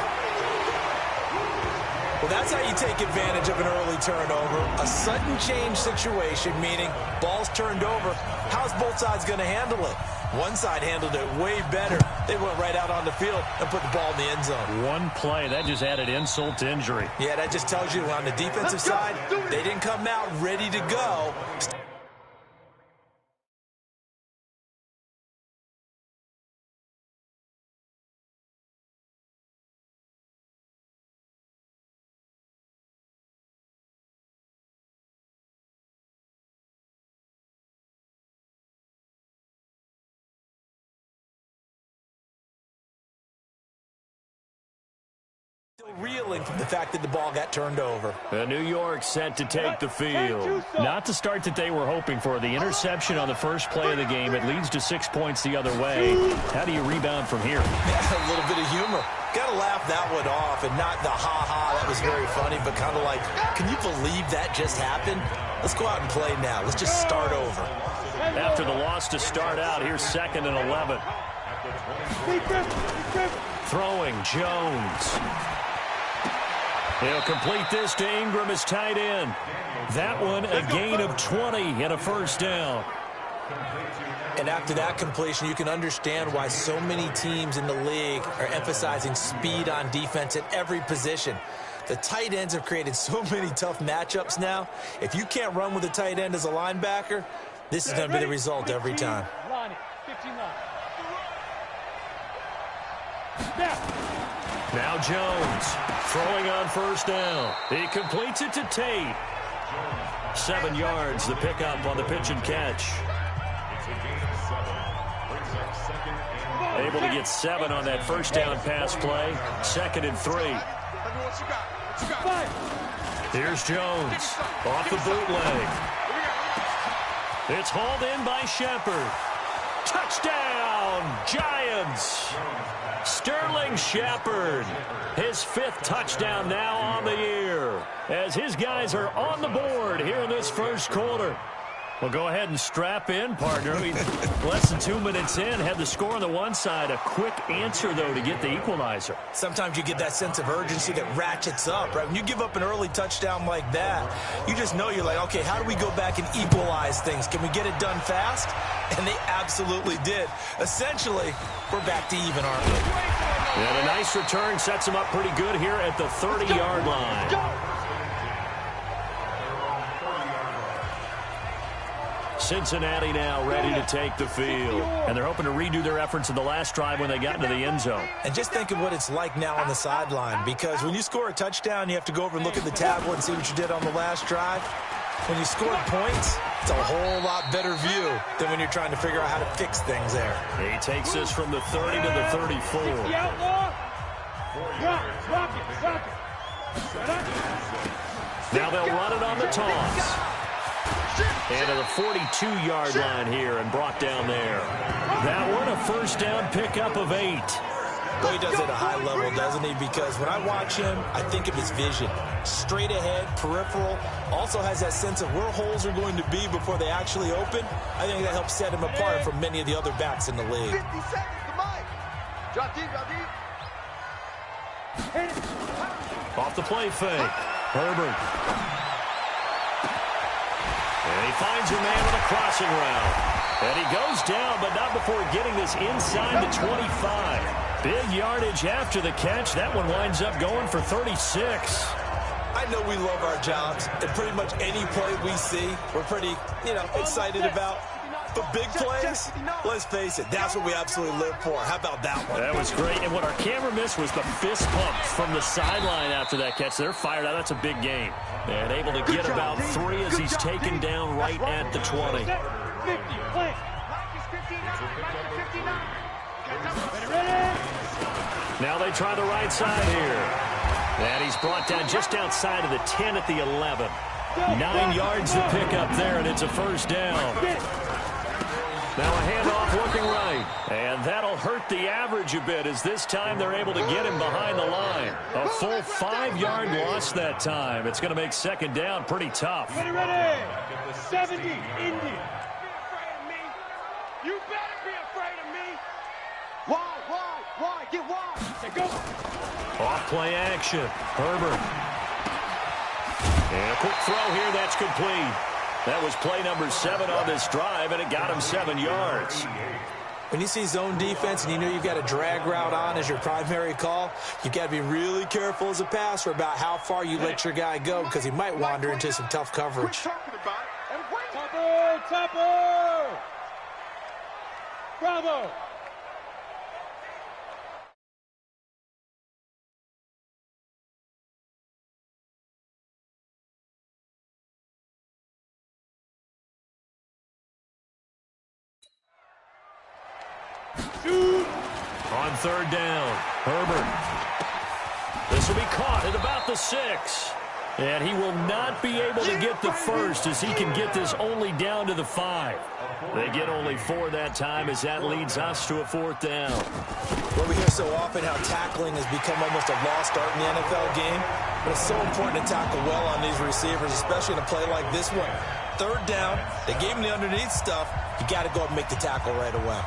Well, that's how you take advantage of an early turnover. A sudden change situation, meaning ball's turned over. How's both sides going to handle it? One side handled it way better. They went right out on the field and put the ball in the end zone. One play, that just added insult to injury. Yeah, that just tells you on the defensive side, they didn't come out ready to go. Reeling from the fact that the ball got turned over. The New York set to take the field. Not the start that they were hoping for. The interception on the first play of the game. It leads to 6 points the other way. How do you rebound from here? Yeah, a little bit of humor. Got to laugh that one off and not the ha-ha. That was very funny, but kind of like, can you believe that just happened? Let's go out and play now. Let's just start over. After the loss to start out, here's 2nd and 11. Throwing Jones. He'll complete this to Ingram as tight end. That one a gain of 20 and a first down. And after that completion, you can understand why so many teams in the league are emphasizing speed on defense at every position. The tight ends have created so many tough matchups now. If you can't run with a tight end as a linebacker, this is going to be the result every time. Now Jones throwing on first down. He completes it to Tate. 7 yards, the pickup on the pitch and catch. Able to get 7 on that first down pass play. 2nd and 3. Here's Jones off the bootleg. It's hauled in by Shepard. Touchdown, Giants! Sterling Shepard, his 5th touchdown now on the year, as his guys are on the board here in this first quarter. Well, go ahead and strap in, partner. Less than 2 minutes in, had the score on the one side. A quick answer, though, to get the equalizer. Sometimes you get that sense of urgency that ratchets up, right? When you give up an early touchdown like that, you just know you're like, okay, how do we go back and equalize things? Can we get it done fast? And they absolutely did. Essentially, we're back to even, aren't we? And a nice return sets them up pretty good here at the 30-yard line. Cincinnati now ready to take the field. And they're hoping to redo their efforts in the last drive when they got into the end zone. And just think of what it's like now on the sideline, because when you score a touchdown, you have to go over and look at the tablet and see what you did on the last drive. When you scored points, it's a whole lot better view than when you're trying to figure out how to fix things there. He takes this from the 30 to the 34. Now they'll run it on the toss. And to the 42-yard line here and brought down there. That one a first down pickup of 8. Well, he does it at a high level, doesn't he? Because when I watch him, I think of his vision. Straight ahead, peripheral, also has that sense of where holes are going to be before they actually open. I think that helps set him apart from many of the other backs in the league. 50 seconds to Mike. Drop deep, drop deep. Off the play fake. Herbert. And he finds a man with a crossing route. And he goes down, but not before getting this inside the 25. Big yardage after the catch. That one winds up going for 36. I know we love our jobs, and pretty much any play we see, we're pretty, excited about. But big plays, let's face it, that's what we absolutely live for. How about that one? That was great, and what our camera missed was the fist pump from the sideline after that catch. They're fired out. That's a big game. And able to get about 3 as he's taken down right at the 20. 50, play. Now they try the right side here. And he's brought down just outside of the 10 at the 11. 9 yards to pick up there, and it's a first down. Now a handoff looking right. And that'll hurt the average a bit as this time they're able to get him behind the line. A full 5-yard loss that time. It's going to make second down pretty tough. Ready. 70, Indy. You better be afraid of me. Why? Get wide. Go. Off play action. Herbert. And a quick throw here. That's complete. That was play number 7 on this drive, and it got him 7 yards. When you see zone defense and you know you've got a drag route on as your primary call, you've got to be really careful as a passer about how far you let your guy go because he might wander into some tough coverage. Topper! Bravo! On third down, Herbert. This will be caught at about the 6. And he will not be able to get the first as he can get this only down to the 5. They get only 4 that time as that leads us to a 4th down. Well, we hear so often how tackling has become almost a lost art in the NFL game. But it's so important to tackle well on these receivers, especially in a play like this one. Third down, they gave him the underneath stuff. You got to go and make the tackle right away.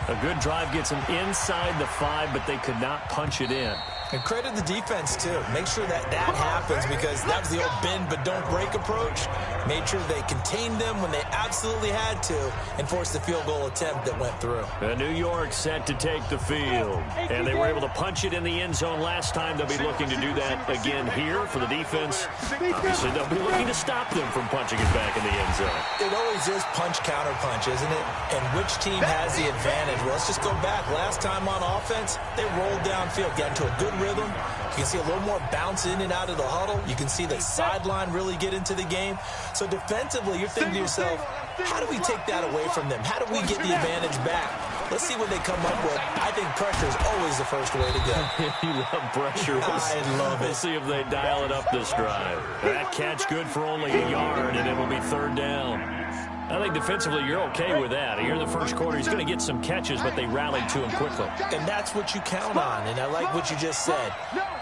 A good drive gets them inside the 5, but they could not punch it in. And credit the defense, too. Make sure that happens because that was the old bend but don't break approach. Made sure they contained them when they absolutely had to and forced the field goal attempt that went through. New York set to take the field. And they were able to punch it in the end zone last time. They'll be looking to do that again here for the defense. Obviously, they'll be looking to stop them from punching it back in the end zone. It always is punch-counter-punch, isn't it? And which team has the advantage? Well, let's just go back. Last time on offense, they rolled downfield, got into a good rhythm. You can see a little more bounce in and out of the huddle. You can see the sideline really get into the game. So defensively, you're thinking to yourself, how do we take that away from them? How do we get the advantage back? Let's see what they come up with. I think pressure is always the first way to go. You love pressure. I love it. We'll see if they dial it up this drive. That catch good for only a yard, and it will be third down. I think defensively you're okay with that. Here in the first quarter, he's going to get some catches, but they rallied to him quickly. And that's what you count on, and I like what you just said.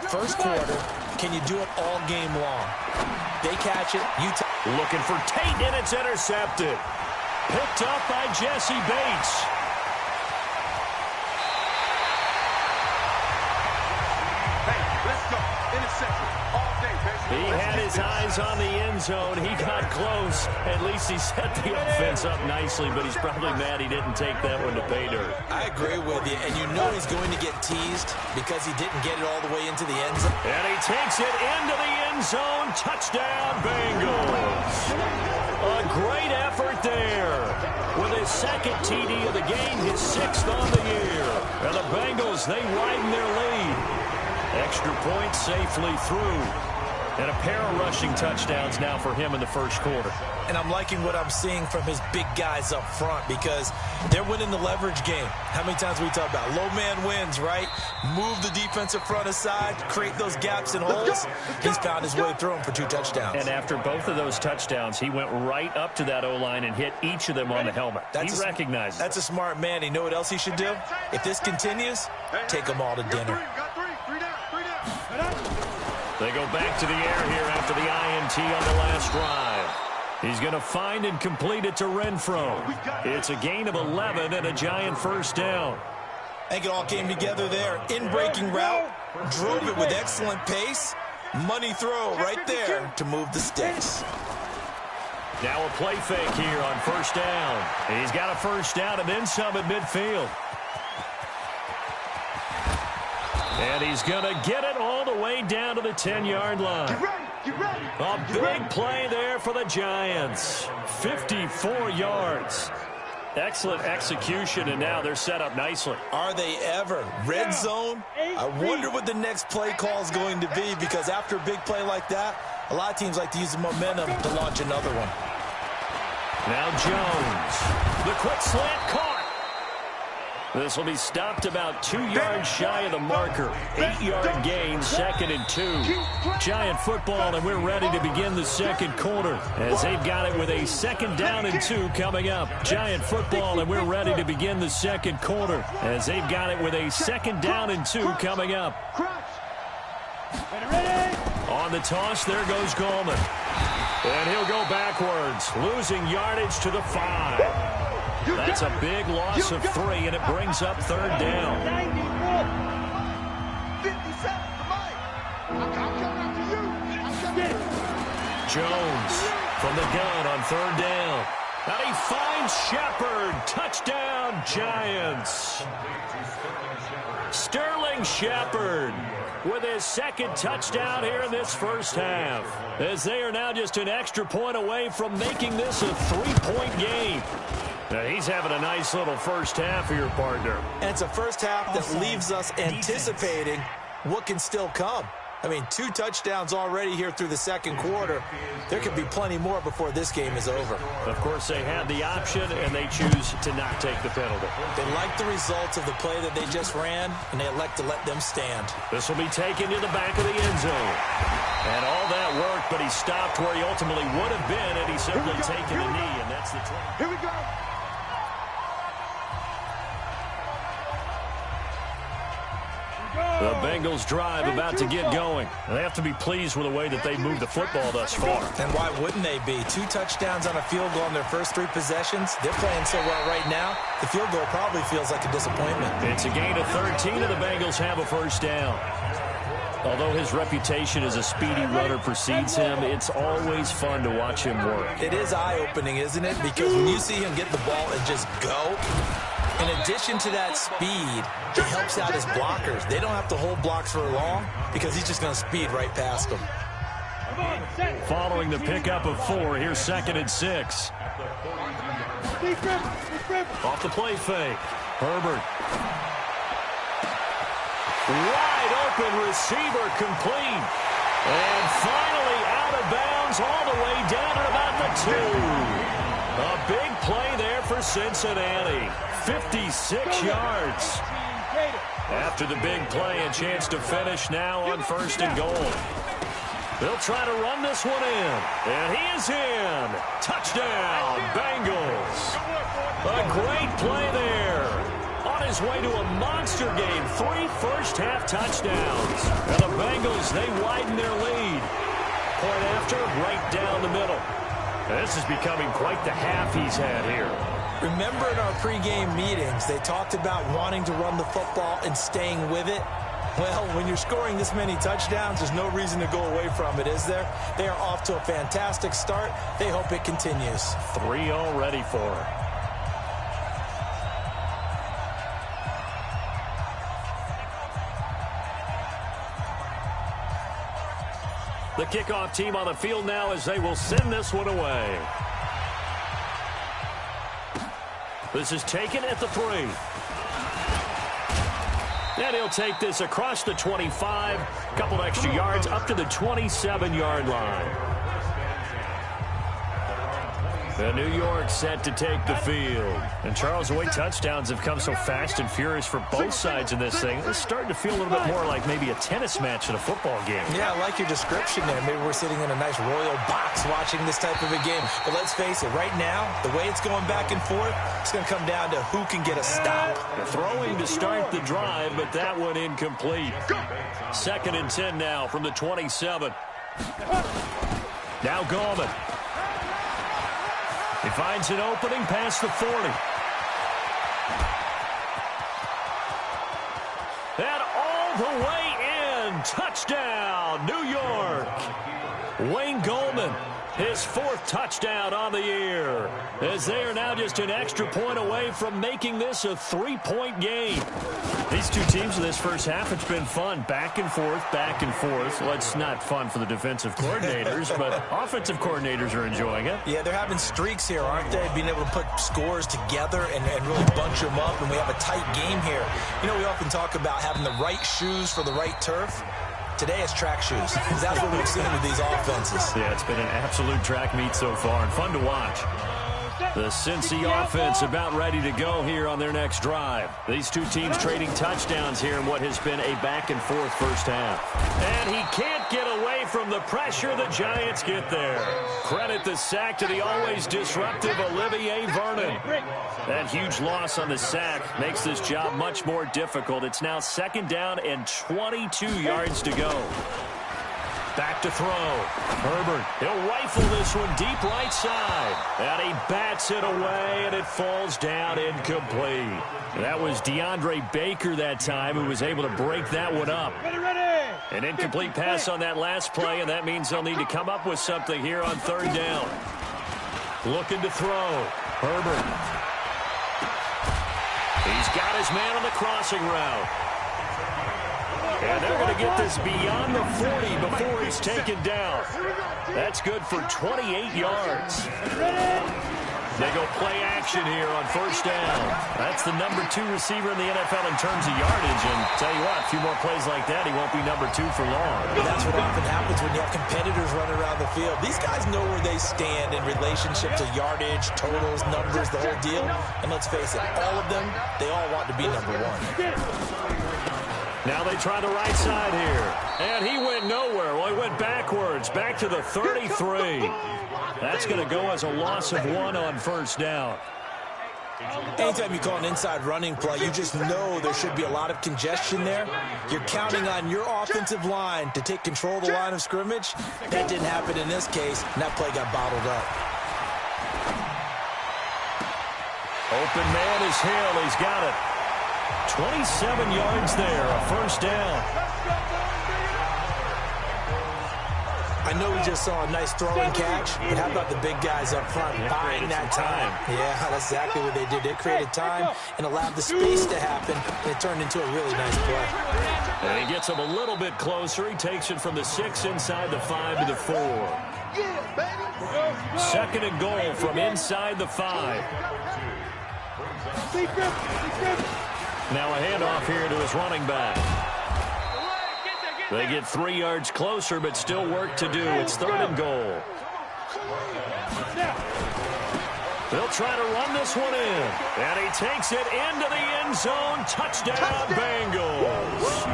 First quarter, can you do it all game long? They catch it, you looking for Tate, and it's intercepted. Picked up by Jesse Bates. Hey, let's go. Interception. All day, baby. He had his eyes on the end zone. He got close. At least he set the offense up nicely, but he's probably mad he didn't take that one to pay dirt. I agree with you, and you know he's going to get teased because he didn't get it all the way into the end zone. And he takes it into the end zone. Touchdown, Bengals. A great effort there. With his second TD of the game, his 6th on the year. And the Bengals, they widen their lead. Extra point safely through. And a pair of rushing touchdowns now for him in the first quarter. And I'm liking what I'm seeing from his big guys up front because they're winning the leverage game. How many times we talk about low man wins, right? Move the defensive front aside, create those gaps and holes. He's found his way through them for 2 touchdowns. And after both of those touchdowns, he went right up to that O-line and hit each of them on the helmet. He recognizes That's a smart man. You know what else he should do? If this continues, take them all to dinner. They go back to the air here after the INT on the last drive. He's going to find and complete it to Renfro. It's a gain of 11 and a Giant first down. I think it all came together there. In-breaking route, drove it with excellent pace. Money throw right there to move the sticks. Now a play fake here on first down. He's got a first down and then some at midfield. And he's going to get it all the way down to the 10-yard line. A big play there for the Giants. 54 yards. Excellent execution, and now they're set up nicely. Are they ever? Red zone? I wonder what the next play call is going to be because after a big play like that, a lot of teams like to use the momentum to launch another one. Now Jones. The quick slant caught. This will be stopped about 2 yards shy of the marker. 8-yard gain, 2nd and 2. Giant football, and we're ready to begin the second quarter as they've got it with a 2nd down and 2 coming up. Giant football, and we're ready to begin the second quarter as they've got it with a 2nd down and 2 coming up. On the toss, there goes Gallman. And he'll go backwards, losing yardage to the 5. That's a big loss of 3, and it brings up 3rd down. 57 for Mike. I'm coming after you. Jones from the gun on 3rd down. And he finds Shepard. Touchdown, Giants. Sterling Shepard with his 2nd touchdown here in this first half, as they are now just an extra point away from making this a 3-point game. Now he's having a nice little first half here, partner. And it's a first half that leaves us anticipating what can still come. I mean, 2 touchdowns already here through the second quarter. There could be plenty more before this game is over. Of course, they had the option, and they choose to not take the penalty. They like the results of the play that they just ran, and they elect to let them stand. This will be taken to the back of the end zone. And all that worked, but he stopped where he ultimately would have been had he simply taken the knee, and that's the 20. Here we go. The Bengals drive about to get going. And they have to be pleased with the way that they've moved the football thus far. And why wouldn't they be? 2 touchdowns on a field goal in their first 3 possessions. They're playing so well right now, the field goal probably feels like a disappointment. It's a gain of 13, and the Bengals have a first down. Although his reputation as a speedy runner precedes him, it's always fun to watch him work. It is eye-opening, isn't it? Because when you see him get the ball and just go, in addition to that speed, it helps out his blockers. They don't have to hold blocks for long because he's just going to speed right past them. Following the pickup of 4, here's 2nd and 6. Off the play fake. Herbert. Wide open receiver complete. And finally out of bounds all the way down at about the 2. A big play there for Cincinnati. 56 yards. After the big play, a chance to finish now on 1st and goal. They'll try to run this one in. And he is in. Touchdown, Bengals. A great play there. On his way to a monster game. 3 first-half touchdowns. And the Bengals, they widen their lead. Point after, right down the middle. And this is becoming quite the half he's had here. Remember in our pregame meetings, they talked about wanting to run the football and staying with it? Well, when you're scoring this many touchdowns, there's no reason to go away from it, is there? They are off to a fantastic start. They hope it continues. 3 already for her. The kickoff team on the field now as they will send this one away. This is taken at the 3. And he'll take this across the 25, a couple of extra yards up to the 27-yard line. And New York set to take the field. And Charles, the way touchdowns have come so fast and furious for both sides in this thing, it's starting to feel a little bit more like maybe a tennis match in a football game. Yeah, I like your description there. Maybe we're sitting in a nice royal box watching this type of a game. But let's face it, right now, the way it's going back and forth, it's going to come down to who can get a stop. They're throwing to start the drive, but that one incomplete. 2nd and 10 now from the 27. Now Gallman. He finds an opening past the 40. And all the way in. Touchdown, New York. Wayne Gallman, his 4th touchdown on the year, as they are now just an extra point away from making this a 3-point game. These two teams in this first half, it's been fun. Back and forth, back and forth. Well, it's not fun for the defensive coordinators, but offensive coordinators are enjoying it. Yeah, they're having streaks here, aren't they? Being able to put scores together and really bunch them up, and we have a tight game here. You know, we often talk about having the right shoes for the right turf. Today it's track shoes. That's what we've seen with these offenses. Yeah, it's been an absolute track meet so far, and fun to watch. The Cincy offense about ready to go here on their next drive. These two teams trading touchdowns here in what has been a back-and-forth first half. And he can't get away from the pressure. The Giants get there. Credit the sack to the always disruptive Olivier Vernon. That huge loss on the sack makes this job much more difficult. It's now 2nd down and 22 yards to go. Back to throw. Herbert, he'll rifle this one deep right side. And he bats it away, and it falls down incomplete. That was DeAndre Baker that time who was able to break that one up. An incomplete pass on that last play, and that means they'll need to come up with something here on 3rd down. Looking to throw. Herbert. He's got his man on the crossing route. And they're going to get this beyond the 40 before he's taken down. That's good for 28 yards. They go play action here on 1st down. That's the number 2 receiver in the NFL in terms of yardage. And tell you what, a few more plays like that, he won't be number 2 for long. That's what often happens when you have competitors running around the field. These guys know where they stand in relationship to yardage, totals, numbers, the whole deal. And let's face it, all of them, they all want to be number 1. Now they try the right side here. And he went nowhere. Well, he went backwards, back to the 33. That's going to go as a loss of 1 on 1st down. Anytime you call an inside running play, you just know there should be a lot of congestion there. You're counting on your offensive line to take control of the line of scrimmage. That didn't happen in this case, and that play got bottled up. Open man is Hill. He's got it. 27 yards there, a 1st down. I know we just saw a nice throw and catch, but how about the big guys up front buying that time? Yeah, that's exactly what they did. They created time and allowed the space to happen, and it turned into a really nice play. And he gets him a little bit closer. He takes it from the 6 inside the 5 to the 4. 2nd and goal from inside the 5. Now a handoff here to his running back. They get 3 yards closer, but still work to do. It's 3rd and goal. They'll try to run this one in. And he takes it into the end zone. Touchdown, Bengals.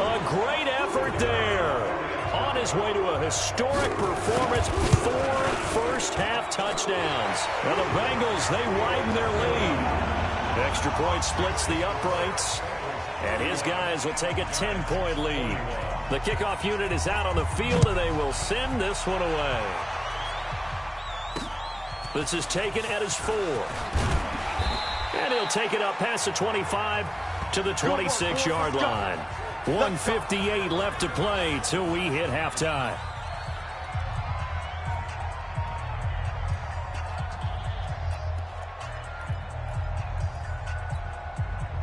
A great effort there. On his way to a historic performance. 4 first-half touchdowns. And the Bengals, they widen their lead. Extra point splits the uprights, and his guys will take a 10-point lead. The kickoff unit is out on the field, and they will send this one away. This is taken at his 4. And he'll take it up past the 25 to the 26-yard line. 1:58 left to play till we hit halftime.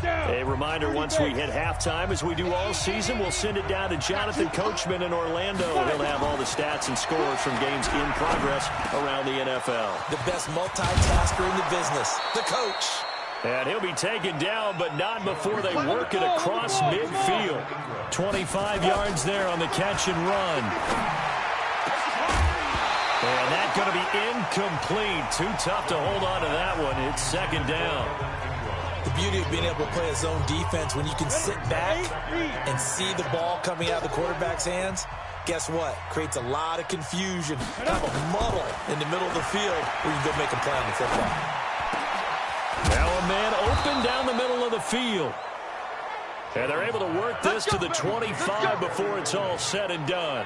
A reminder, once we hit halftime, as we do all season, we'll send it down to Jonathan Coachman in Orlando. He'll have all the stats and scores from games in progress around the NFL. The best multitasker in the business, the coach. And he'll be taken down, but not before they work it across midfield. 25 yards there on the catch and run. And that's going to be incomplete. Too tough to hold on to that one. It's second down. The beauty of being able to play a zone defense when you can sit back and see the ball coming out of the quarterback's hands, guess what? Creates a lot of confusion, kind of a muddle in the middle of the field where you can go make a play on the football. Now a man open down the middle of the field. And they're able to work this to the 25 before it's all said and done.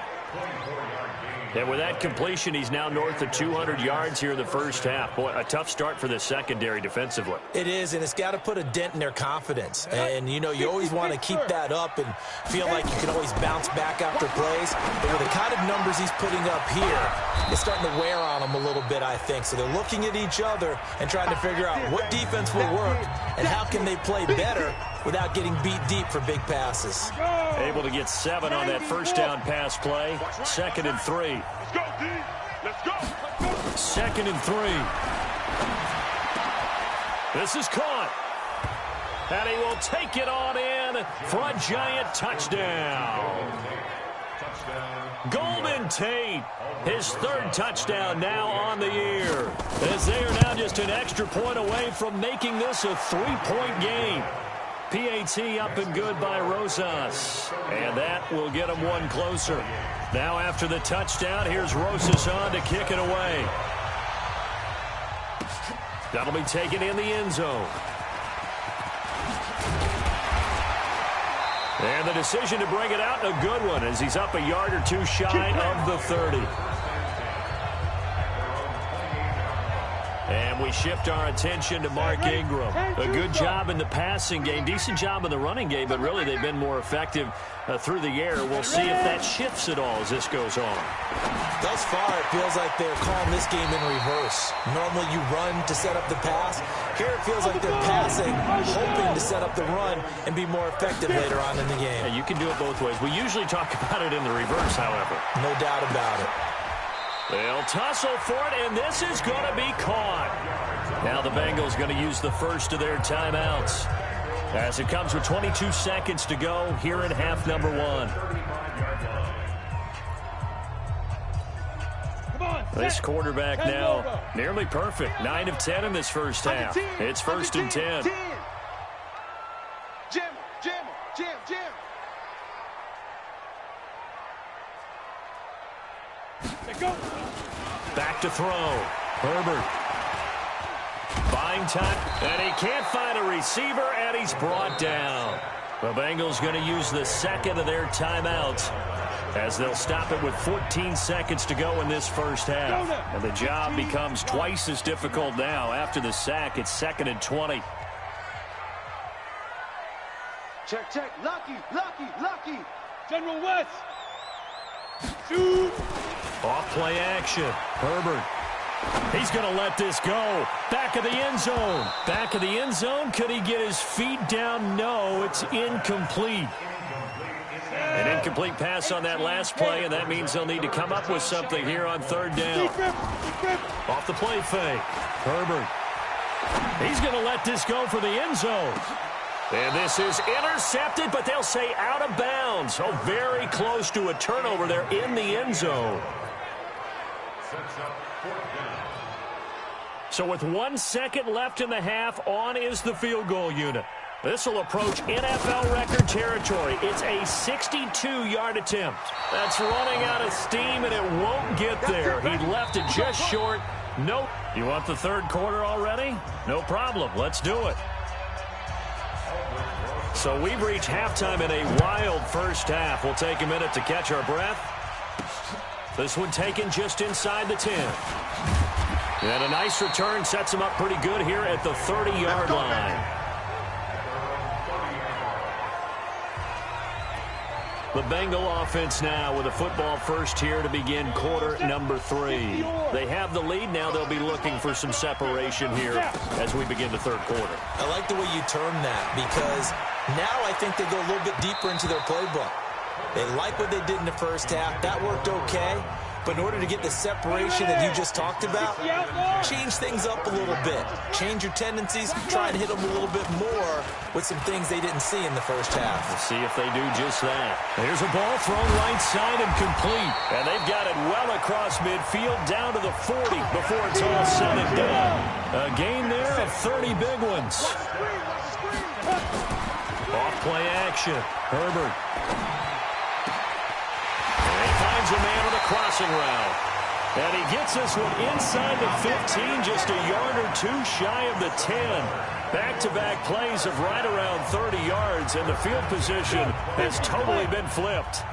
And with that completion, he's now north of 200 yards here in the first half. Boy, a tough start for the secondary defensively. It is, and it's got to put a dent in their confidence. And, you know, you always want to keep that up and feel like you can always bounce back after plays. But with the kind of numbers he's putting up here, it's starting to wear on them a little bit, I think. So they're looking at each other and trying to figure out what defense will work and how can they play better without getting beat deep for big passes. Able to get 7 on that first down pass play. 2nd and 3. Let's go, D. Let's go. 2nd and 3. This is caught. And he will take it on in for a giant touchdown. Golden Tate, his 3rd touchdown now on the year. As they are now just an extra point away from making this a 3-point game. PAT up and good by Rosas. And that will get him one closer. Now after the touchdown, here's Rosas on to kick it away. That'll be taken in the end zone. And the decision to bring it out, a good one, as he's up a yard or two shy of the 30. And we shift our attention to Mark Ingram. A good job in the passing game, decent job in the running game, but really they've been more effective through the air. We'll see if that shifts at all as this goes on. Thus far, it feels like they're calling this game in reverse. Normally you run to set up the pass. Here it feels like they're passing, hoping to set up the run and be more effective later on in the game. Yeah, you can do it both ways. We usually talk about it in the reverse, however. No doubt about it. They'll tussle for it, and this is going to be caught. Now the Bengals going to use the first of their timeouts as it comes with 22 seconds to go here in half number 1. This quarterback now nearly perfect. 9 of 10 in this first half. It's 1st and 10. Jam, jam, jam, jam. Go. Back to throw. Herbert. Buying time, and he can't find a receiver, and he's brought down. The Bengals going to use the 2nd of their timeouts as they'll stop it with 14 seconds to go in this first half. And the job becomes twice as difficult now. After the sack, it's 2nd and 20. Check, check. Lucky, lucky, lucky. General West. Shoot. Off play action. Herbert. He's going to let this go. Back of the end zone. Back of the end zone. Could he get his feet down? No, it's incomplete. An incomplete pass on that last play, and that means they'll need to come up with something here on 3rd down. Off the play fake. Herbert. He's going to let this go for the end zone. And this is intercepted, but they'll say out of bounds. Oh, very close to a turnover there in the end zone. So with 1 second left in the half, on is the field goal unit. This will approach NFL record territory. It's a 62-yard attempt. That's running out of steam, and it won't get there. He left it just short. Nope. You want the 3rd quarter already? No problem. Let's do it. So we've reached halftime in a wild first half. We'll take a minute to catch our breath. This one taken just inside the 10. And a nice return sets him up pretty good here at the 30-yard line. The Bengal offense now with a football first here to begin quarter number 3. They have the lead. Now they'll be looking for some separation here as we begin the 3rd quarter. I like the way you term that because now I think they go a little bit deeper into their playbook. They like what they did in the first half. That worked okay. But in order to get the separation that you just talked about, change things up a little bit. Change your tendencies, try and hit them a little bit more with some things they didn't see in the first half. We'll see if they do just that. Here's a ball thrown right side and complete. And they've got it well across midfield down to the 40 before it's all said and done. A gain there of 30 big ones. Off play action. Herbert. And he finds a man on the crossing route. And he gets this one inside the 15, just a yard or two shy of the 10. Back-to-back plays of right around 30 yards, and the field position has totally been flipped.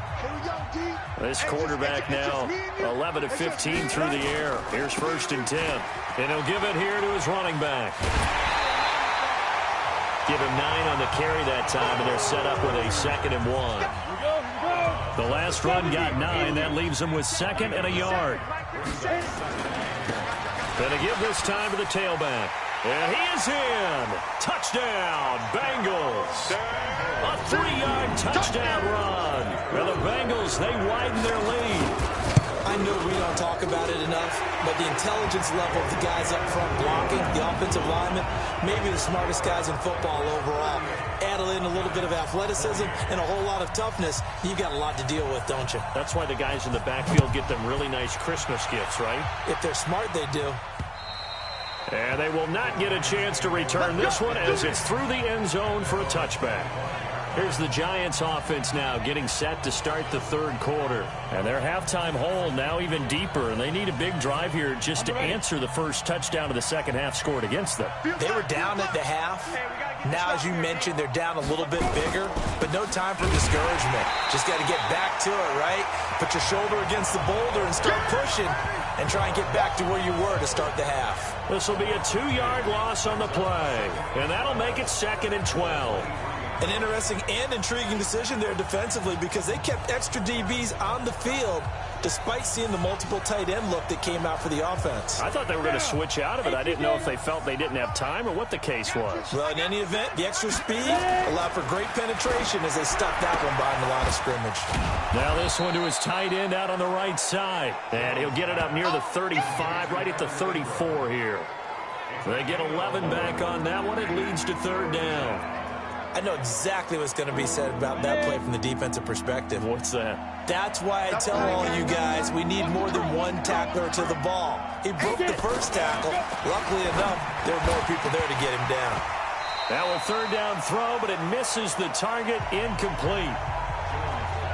This quarterback now 11 of 15 through the air. Here's 1st and 10. And he'll give it here to his running back. Give him 9 on the carry that time, and they're set up with a 2nd and 1. The last run got 9. That leaves them with 2nd and a yard. Gonna give this time to the tailback. And he is in. Touchdown, Bengals. A 3-yard touchdown run. And the Bengals, they widen their lead. I know we don't talk about it enough, but the intelligence level of the guys up front blocking, the offensive linemen, maybe the smartest guys in football overall. Add in a little bit of athleticism and a whole lot of toughness, you've got a lot to deal with, don't you? That's why the guys in the backfield get them really nice Christmas gifts, right? If they're smart, they do. And they will not get a chance to return this one as it's through the end zone for a touchback. Here's the Giants offense now getting set to start the 3rd quarter. And their halftime hole now even deeper, and they need a big drive here just to answer the first touchdown of the second half scored against them. They were down at the half. Now, as you mentioned, they're down a little bit bigger, but no time for discouragement. Just got to get back to it, right? Put your shoulder against the boulder and start pushing and try and get back to where you were to start the half. This will be a 2-yard loss on the play, and that'll make it 2nd and 12. An interesting and intriguing decision there defensively because they kept extra DBs on the field despite seeing the multiple tight end look that came out for the offense. I thought they were going to switch out of it. I didn't know if they felt they didn't have time or what the case was. Well, in any event, the extra speed allowed for great penetration as they stuck that one behind the line of scrimmage. Now this one to his tight end out on the right side. And he'll get it up near the 35, right at the 34 here. They get 11 back on that one. It leads to 3rd down. I know exactly what's going to be said about that play from the defensive perspective. What's that? That's why I tell all you guys we need more than one tackler to the ball. He broke the first tackle. Luckily enough, there were more people there to get him down. Now a 3rd down throw, but it misses the target. Incomplete.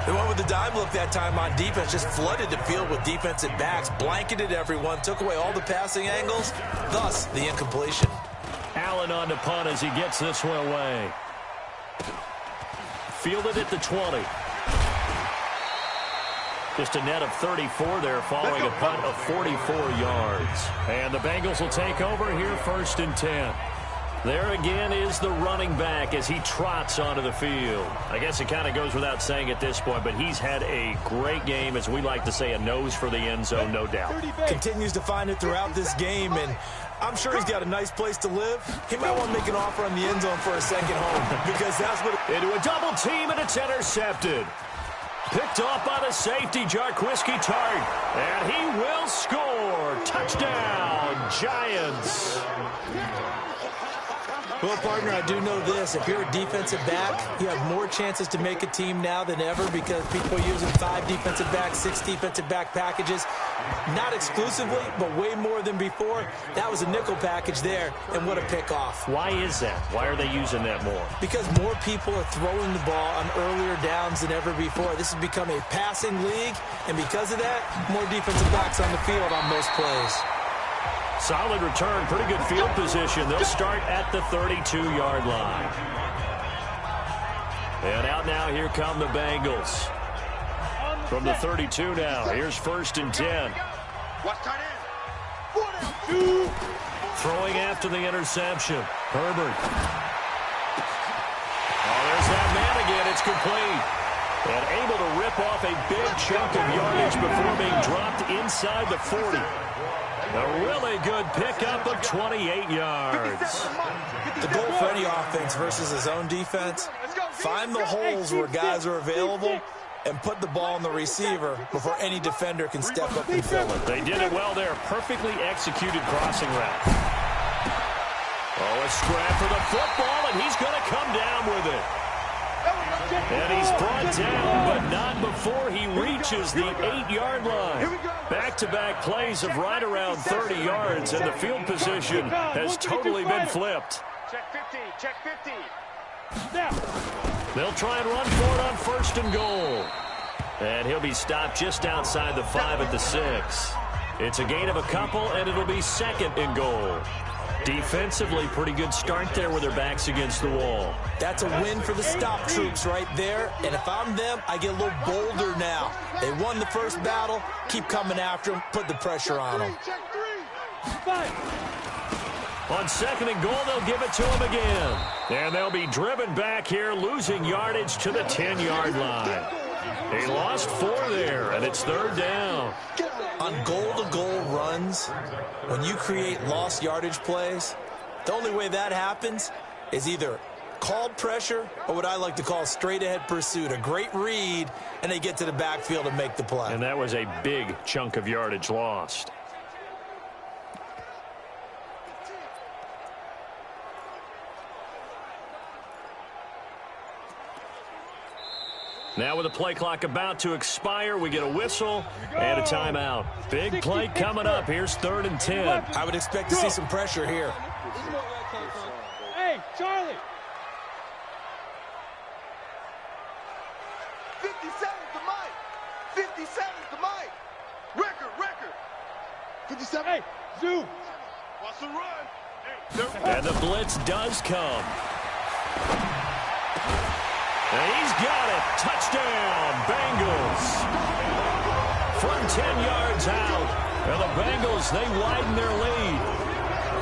They went with the dime look that time on defense, just flooded the field with defensive backs, blanketed everyone, took away all the passing angles, thus the incompletion. Allen on the punt as he gets this one away. Fielded at the 20. Just a net of 34 there following a punt of 44 yards. And the Bengals will take over here 1st and 10. There again is the running back as he trots onto the field. I guess it kind of goes without saying at this point, but he's had a great game, as we like to say, a nose for the end zone, no doubt. Continues to find it throughout this game, and I'm sure he's got a nice place to live. He might want to make an offer on the end zone for a second home because that's what... Into a double team, and it's intercepted. Picked off by the safety, Jarquiski Tart. And he will score. Touchdown, Giants. Well, partner, I do know this. If you're a defensive back, you have more chances to make a team now than ever because people are using 5 defensive backs, 6 defensive back packages. Not exclusively, but way more than before. That was a nickel package there, and what a pickoff. Why is that? Why are they using that more? Because more people are throwing the ball on earlier downs than ever before. This has become a passing league, and because of that, more defensive backs on the field on most plays. Solid return, pretty good field position. They'll start at the 32-yard line. And out now, here come the Bengals. From the 32 now, here's 1st and 10. Throwing after the interception. Herbert. Oh, there's that man again. It's complete. And able to rip off a big chunk of yardage before being dropped inside the 40. A really good pickup of 28 yards. The goal for any offense versus his own defense, find the holes where guys are available and put the ball on the receiver before any defender can step up and fill it. They did it well there. Perfectly executed crossing route. Oh, a scrap for the football, and he's going to come down with it. And he's brought down, but not before he reaches the 8-yard line. Back-to-back plays of right around 30 yards, and the field position has totally been flipped. Check 50, check 50. They'll try and run for it on 1st and goal. And he'll be stopped just outside the 5 at the 6. It's a gain of a couple, and it'll be 2nd and goal. Defensively, pretty good start there with their backs against the wall. That's a win for the stop troops right there. And if I'm them, I get a little bolder now. They won the first battle. Keep coming after them. Put the pressure on them. On 2nd and goal, they'll give it to him again. And they'll be driven back here, losing yardage to the 10-yard line. They lost 4 there, and it's 3rd down. On goal-to-goal runs, when you create lost yardage plays, the only way that happens is either called pressure or what I like to call straight-ahead pursuit. A great read, and they get to the backfield and make the play. And that was a big chunk of yardage lost. Now with the play clock about to expire, we get a whistle and a timeout. Big play coming up. Here's 3rd and 10. I would expect to see some pressure here. Hey, Charlie. 57's the mic. 57's the mic. Record. 57. Hey, Zoo. Watch the run. And the blitz does come. And he's got it. Touchdown, Bengals. From 10 yards out. And the Bengals, they widen their lead.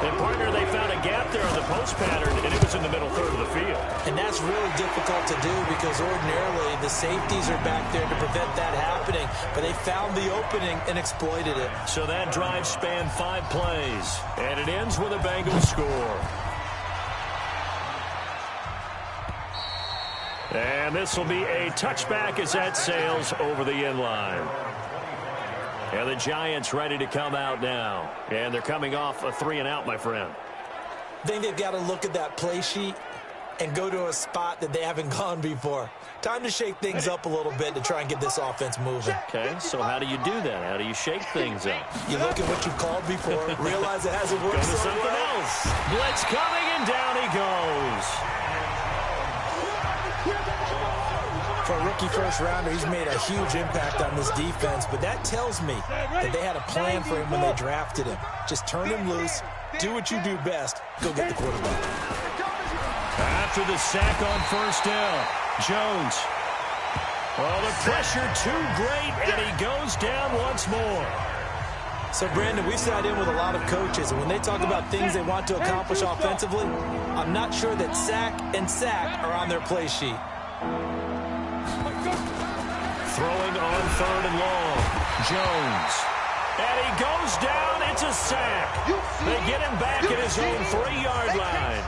And, partner, they found a gap there on the post pattern, and it was in the middle third of the field. And that's really difficult to do because ordinarily the safeties are back there to prevent that happening. But they found the opening and exploited it. So that drive spanned 5 plays. And it ends with a Bengals score. And this will be a touchback as that sails over the end line. And the Giants ready to come out now. And they're coming off a 3-and-out, my friend. I think they've got to look at that play sheet and go to a spot that they haven't gone before. Time to shake things up a little bit to try and get this offense moving. Okay, so how do you do that? How do you shake things up? You look at what you called before, realize it hasn't worked so something well. else. Blitz coming, and down he goes. For a rookie first-rounder, he's made a huge impact on this defense, but that tells me that they had a plan for him when they drafted him. Just turn him loose, do what you do best, go get the quarterback. After the sack on 1st down, Jones. Oh, the pressure too great, and he goes down once more. So, Brandon, we sat in with a lot of coaches, and when they talk about things they want to accomplish offensively, I'm not sure that sack and sack are on their play sheet. Throwing on 3rd and long. Jones. And he goes down. It's a sack. They get him back at his own 3-yard line.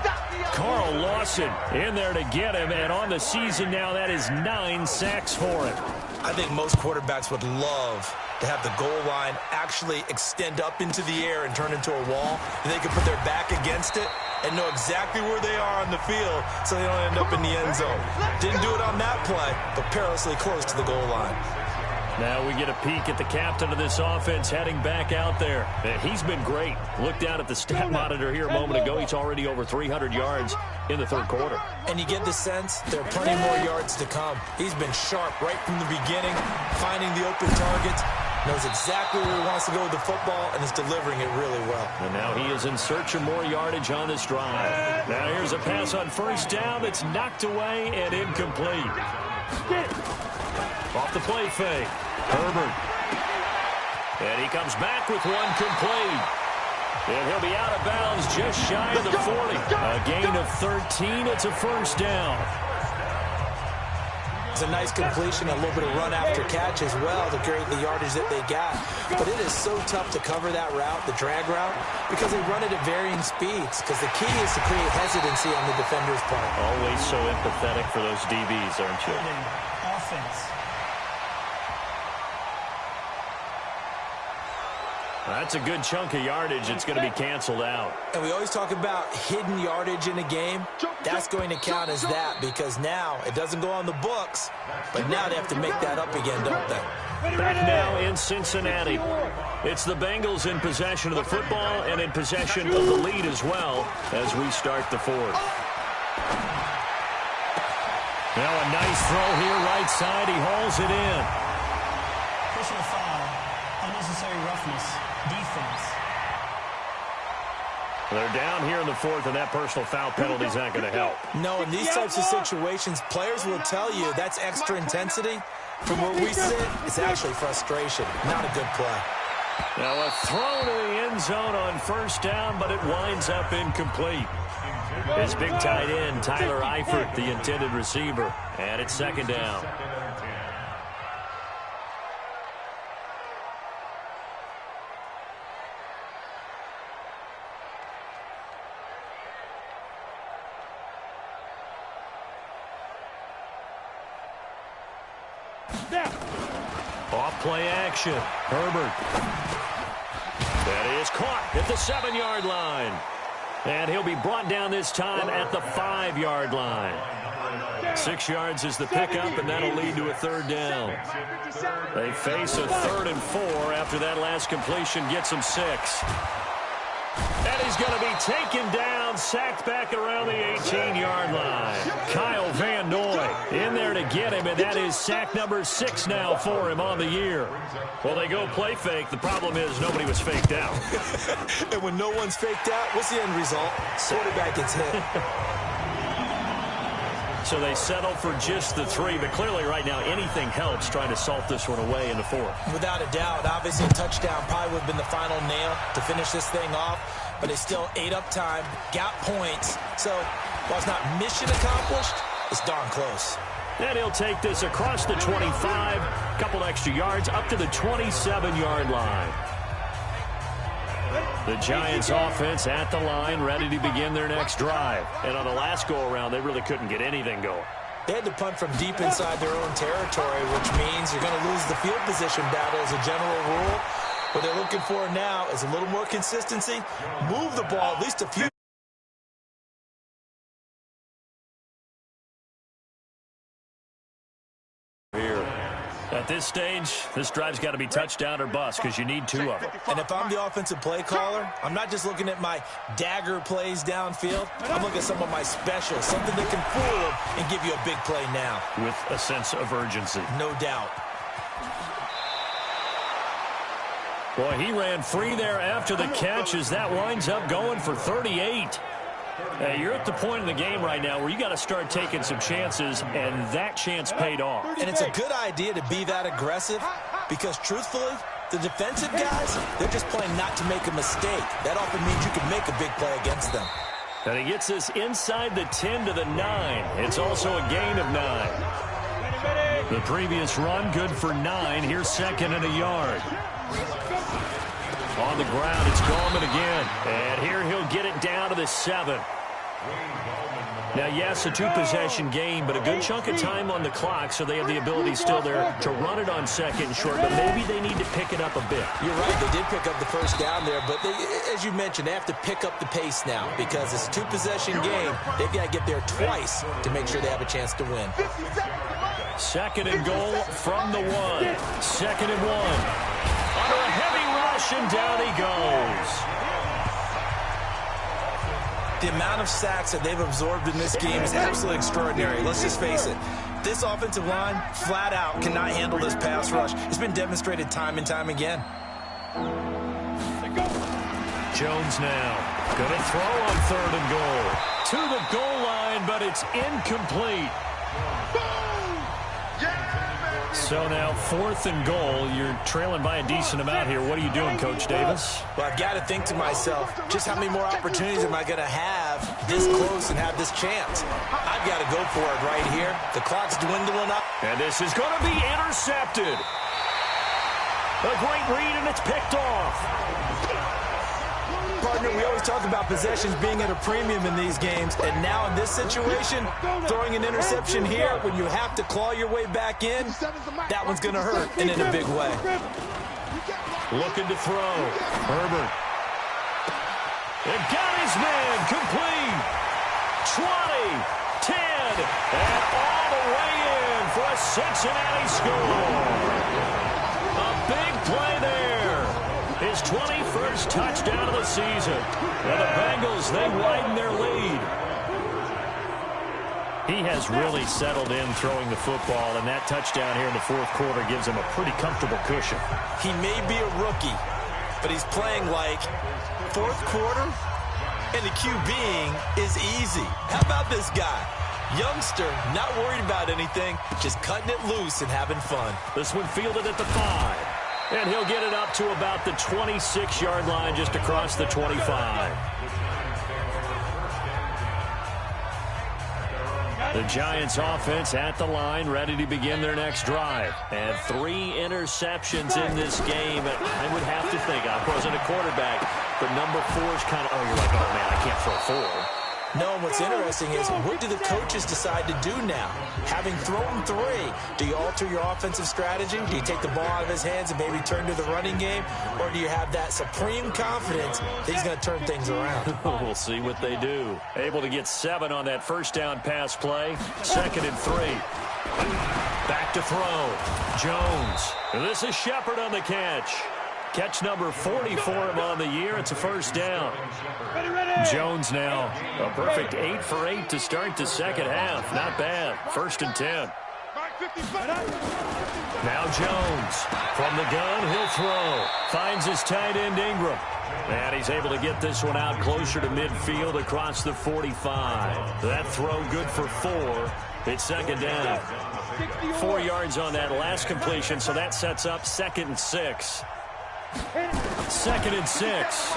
Carl Lawson in there to get him. And on the season now, that is 9 sacks for him. I think most quarterbacks would love to have the goal line actually extend up into the air and turn into a wall. And they can put their back against it and know exactly where they are on the field so they don't end up in the end zone. Didn't do it on that play, but perilously close to the goal line. Now we get a peek at the captain of this offense heading back out there. He's been great. Look down at the stat monitor here a moment ago. He's already over 300 yards in the 3rd quarter. And you get the sense there are plenty more yards to come. He's been sharp right from the beginning, finding the open targets, knows exactly where he wants to go with the football, and is delivering it really well. And now he is in search of more yardage on this drive. Now here's a pass on 1st down that's knocked away and incomplete. Off the play fake. Herbert. And he comes back with one complete. And he'll be out of bounds just shy of the 40. A gain of 13. It's a 1st down. It's a nice completion, a little bit of run after catch as well to create the yardage that they got. But it is so tough to cover that route, the drag route, because they run it at varying speeds. Because the key is to create hesitancy on the defender's part. Always so empathetic for those DBs, aren't you? Offense. That's a good chunk of yardage. It's going to be canceled out. And we always talk about hidden yardage in a game. That's going to count as that because now it doesn't go on the books, but now they have to make that up again, don't they? Back now in Cincinnati. It's the Bengals in possession of the football and in possession of the lead as well as we start the fourth. Now a nice throw here right side. He hauls it in. Personal foul. Unnecessary roughness. Defense. They're down here in the fourth, and that personal foul penalty is not going to help. No, in these types of situations, players will tell you that's extra intensity. From where we sit, it's actually frustration. Not a good play. Now a throw to the end zone on first down, but it winds up incomplete. His big tight end, Tyler Eifert, the intended receiver. And it's second down. Off play action. Herbert. That is caught at the 7-yard line. And he'll be brought down this time at the 5-yard line. 6 yards is the pickup, and that'll lead to a third down. They face a 3rd and 4 after that last completion gets them 6. And he's going to be taken down, sacked back around the 18-yard line. Kyle Van Noy in there to get him, and that is sack number 6 now for him on the year. Well, they go play fake. The problem is nobody was faked out. And when no one's faked out, what's the end result? Quarterback gets hit. So they settle for just the 3, but clearly right now anything helps trying to salt this one away in the 4th. Without a doubt, obviously a touchdown probably would have been the final nail to finish this thing off, but it's still ate up time, got points. So while it's not mission accomplished, it's darn close. And he'll take this across the 25, a couple extra yards, up to the 27-yard line. The Giants offense at the line, ready to begin their next drive. And on the last go-around, they really couldn't get anything going. They had to punt from deep inside their own territory, which means you're going to lose the field position battle as a general rule. What they're looking for now is a little more consistency. Move the ball at least a few. At this stage, this drive's got to be touchdown or bust because you need 2 of them. And if I'm the offensive play caller, I'm not just looking at my dagger plays downfield. I'm looking at some of my specials, something that can fool them and give you a big play now. With a sense of urgency. No doubt. Boy, he ran free there after the catch as that winds up going for 38. You're at the point in the game right now where you got to start taking some chances, and that chance paid off. And it's a good idea to be that aggressive because, truthfully, the defensive guys, they're just playing not to make a mistake. That often means you can make a big play against them. And he gets this inside the 10 to the 9. It's also a gain of 9. The previous run, good for 9. Here's 2nd and a yard. On the ground, it's Gallman again. And here he'll get it down to the 7. Now, yes, a 2-possession game, but a good chunk of time on the clock, so they have the ability still there to run it on 2nd and short, but maybe they need to pick it up a bit. You're right, they did pick up the first down there, but they, as you mentioned, they have to pick up the pace now because it's a 2-possession game. They've got to get there twice to make sure they have a chance to win. 2nd and goal from the 1. 2nd and 1. Under a heavy rush, and down he goes. The amount of sacks that they've absorbed in this game is absolutely extraordinary. Let's just face it. This offensive line, flat out, cannot handle this pass rush. It's been demonstrated time and time again. Jones now going to throw on 3rd and goal. To the goal line, but it's incomplete. So now 4th and goal. You're trailing by a decent amount here. What are you doing, Coach Davis? Well, I've got to think to myself, just how many more opportunities am I going to have this close and have this chance? I've got to go for it right here. The clock's dwindling up. And this is going to be intercepted. A great read, and it's picked off. Partner, we always talk about possessions being at a premium in these games, and now in this situation, throwing an interception here when you have to claw your way back in, that one's going to hurt, and in a big way. looking to throw. Herbert. It got his man complete. 20, 10, and all the way in for a Cincinnati score. A big play there. His 21st touchdown of the season. And the Bengals, they widen their lead. He has really settled in throwing the football, and that touchdown here in the fourth quarter gives him a pretty comfortable cushion. He may be a rookie, but he's playing like fourth quarter, and the QBing is easy. How about this guy? Youngster, not worried about anything, just cutting it loose and having fun. This one fielded at the 5, and he'll get it up to about the 26-yard line just across the 25. The Giants offense at the line, ready to begin their next drive. And 3 interceptions in this game. I would have to think, I wasn't a quarterback, but number 4 is kind of, you're like, oh, man, I can't throw 4. No, and what's interesting is, what do the coaches decide to do now? Having thrown 3, do you alter your offensive strategy? Do you take the ball out of his hands and maybe turn to the running game? Or do you have that supreme confidence that he's going to turn things around? We'll see what they do. Able to get 7 on that first down pass play. 2nd and 3. Back to throw. Jones. This is Shepard on the catch. Catch number 40 for him on the year. It's a first down. Jones now a perfect 8 for 8 to start the second half. Not bad. 1st and 10. Now Jones from the gun. He'll throw. Finds his tight end Ingram. And he's able to get this one out closer to midfield across the 45. That throw good for 4. It's 2nd down. 4 yards on that last completion, so that sets up 2nd and 6. 2nd and 6.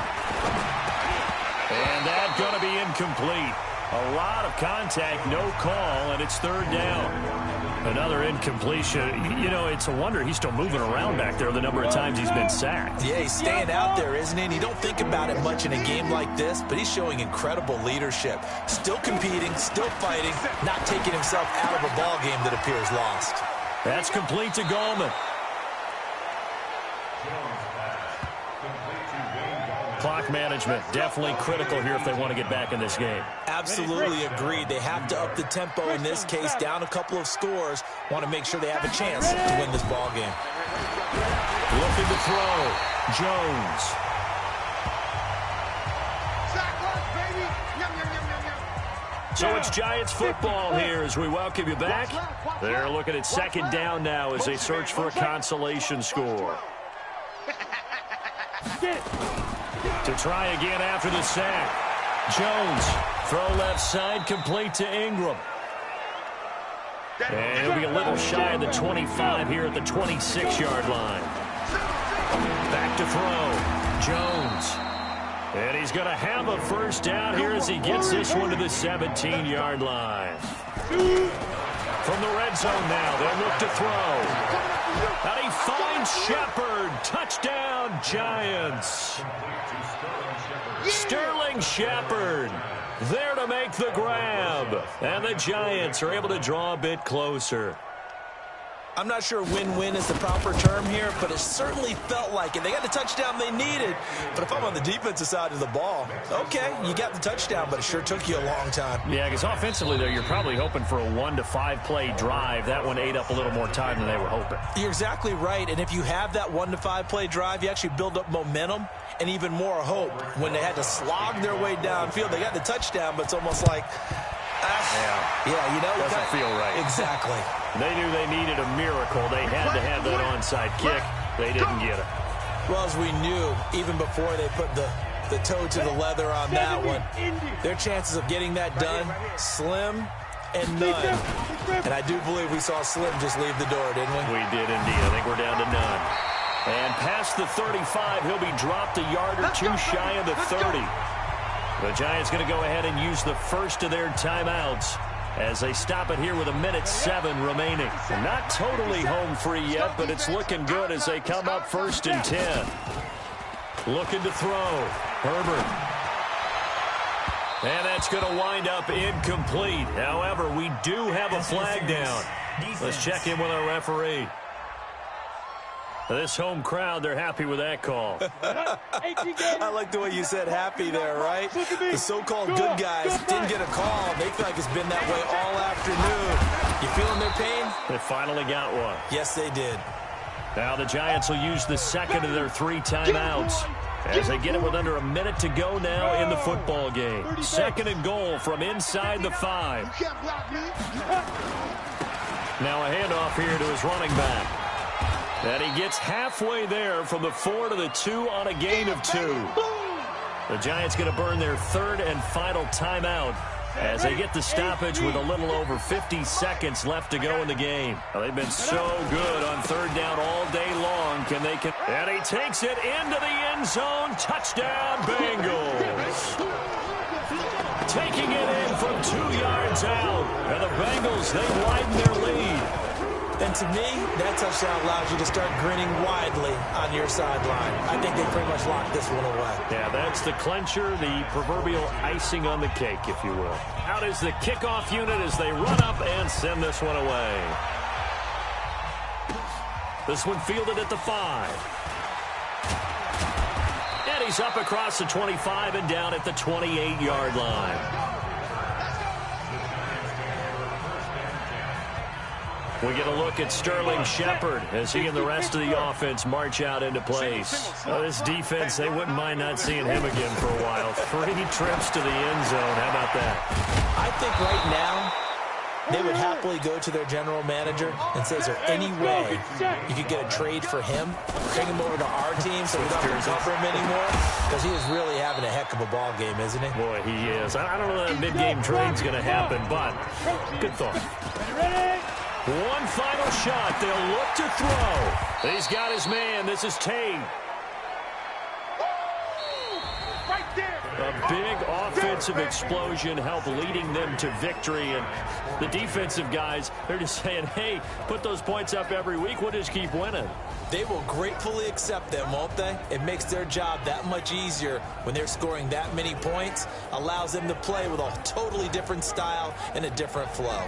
And that's going to be incomplete. A lot of contact, no call, and it's 3rd down. Another incompletion. You know, it's a wonder he's still moving around back there the number of times he's been sacked. Yeah, he's staying out there, isn't he? And you don't think about it much in a game like this, but he's showing incredible leadership. Still competing, still fighting, not taking himself out of a ball game that appears lost. That's complete to Gallman. Clock management, definitely critical here if they want to get back in this game. Absolutely agreed. They have to up the tempo in this case, down a couple of scores. Want to make sure they have a chance to win this ball game. Looking to throw. Jones. So it's Giants football here as we welcome you back. They're looking at 2nd down now as they search for a consolation score. To try again after the sack. Jones, throw left side, complete to Ingram. And he'll be a little shy of the 25 here at the 26-yard line. Back to throw. Jones. And he's going to have a first down here as he gets this one to the 17-yard line. From the red zone now, they'll look to throw. And he finds Shepard. Touchdown, Giants. Sterling Shepard there to make the grab. And the Giants are able to draw a bit closer. I'm not sure win-win is the proper term here, but it certainly felt like it. They got the touchdown they needed, but if I'm on the defensive side of the ball, okay, you got the touchdown, but it sure took you a long time. Yeah, because offensively, though, you're probably hoping for a 1 to 5 play drive. That one ate up a little more time than they were hoping. You're exactly right, and if you have that 1 to 5 play drive, you actually build up momentum and even more hope. When they had to slog their way downfield, they got the touchdown, but it's almost like, yeah, you know, doesn't feel right. Exactly. They knew they needed a miracle. They had to have that onside kick. They didn't get it. Well, as we knew, even before they put the toe to the leather on that one, their chances of getting that done, slim and none. And I do believe we saw Slim just leave the door, didn't we? We did indeed. I think we're down to none. And past the 35, he'll be dropped a yard or two shy of the 30. The Giants going to go ahead and use the first of their timeouts as they stop it here with 1:07 remaining. Not totally home free yet, but it's looking good as they come up 1st and 10. Looking to throw. Herbert. And that's going to wind up incomplete. However, we do have a flag down. Let's check in with our referee. This home crowd, they're happy with that call. I like the way you said happy there, right? The so-called good guys didn't get a call. They feel like it's been that way all afternoon. You feeling their pain? They finally got one. Yes, they did. Now the Giants will use the second of their 3 timeouts as they get it with under a minute to go now in the football game. 2nd and goal from inside the 5. Now a handoff here to his running back. And he gets halfway there from the 4 to the 2 on a gain of 2. The Giants going to burn their 3rd and final timeout as they get the stoppage with a little over 50 seconds left to go in the game. Well, they've been so good on 3rd down all day long. And he takes it into the end zone. Touchdown, Bengals. Taking it in from 2 yards out. And the Bengals, they widen their lead. And to me, that touchdown allows you to start grinning widely on your sideline. I think they pretty much locked this one away. Yeah, that's the clincher, the proverbial icing on the cake, if you will. Out is the kickoff unit as they run up and send this one away. This one fielded at the 5. And he's up across the 25 and down at the 28-yard line. We get a look at Sterling Shepard as he and the rest of the offense march out into place. This defense, they wouldn't mind not seeing him again for a while. 3 trips to the end zone. How about that? I think right now they would happily go to their general manager and say, is there any way you could get a trade for him? Bring him over to our team so we don't have to cover him anymore? Because he is really having a heck of a ball game, isn't he? Boy, he is. I don't know that a mid-game trade's going to happen, but good thought. One final shot. They'll look to throw. He's got his man. This is Tate. A big offensive explosion helped leading them to victory. And the defensive guys, they're just saying, hey, put those points up every week. We'll just keep winning. They will gratefully accept them, won't they? It makes their job that much easier when they're scoring that many points. Allows them to play with a totally different style and a different flow.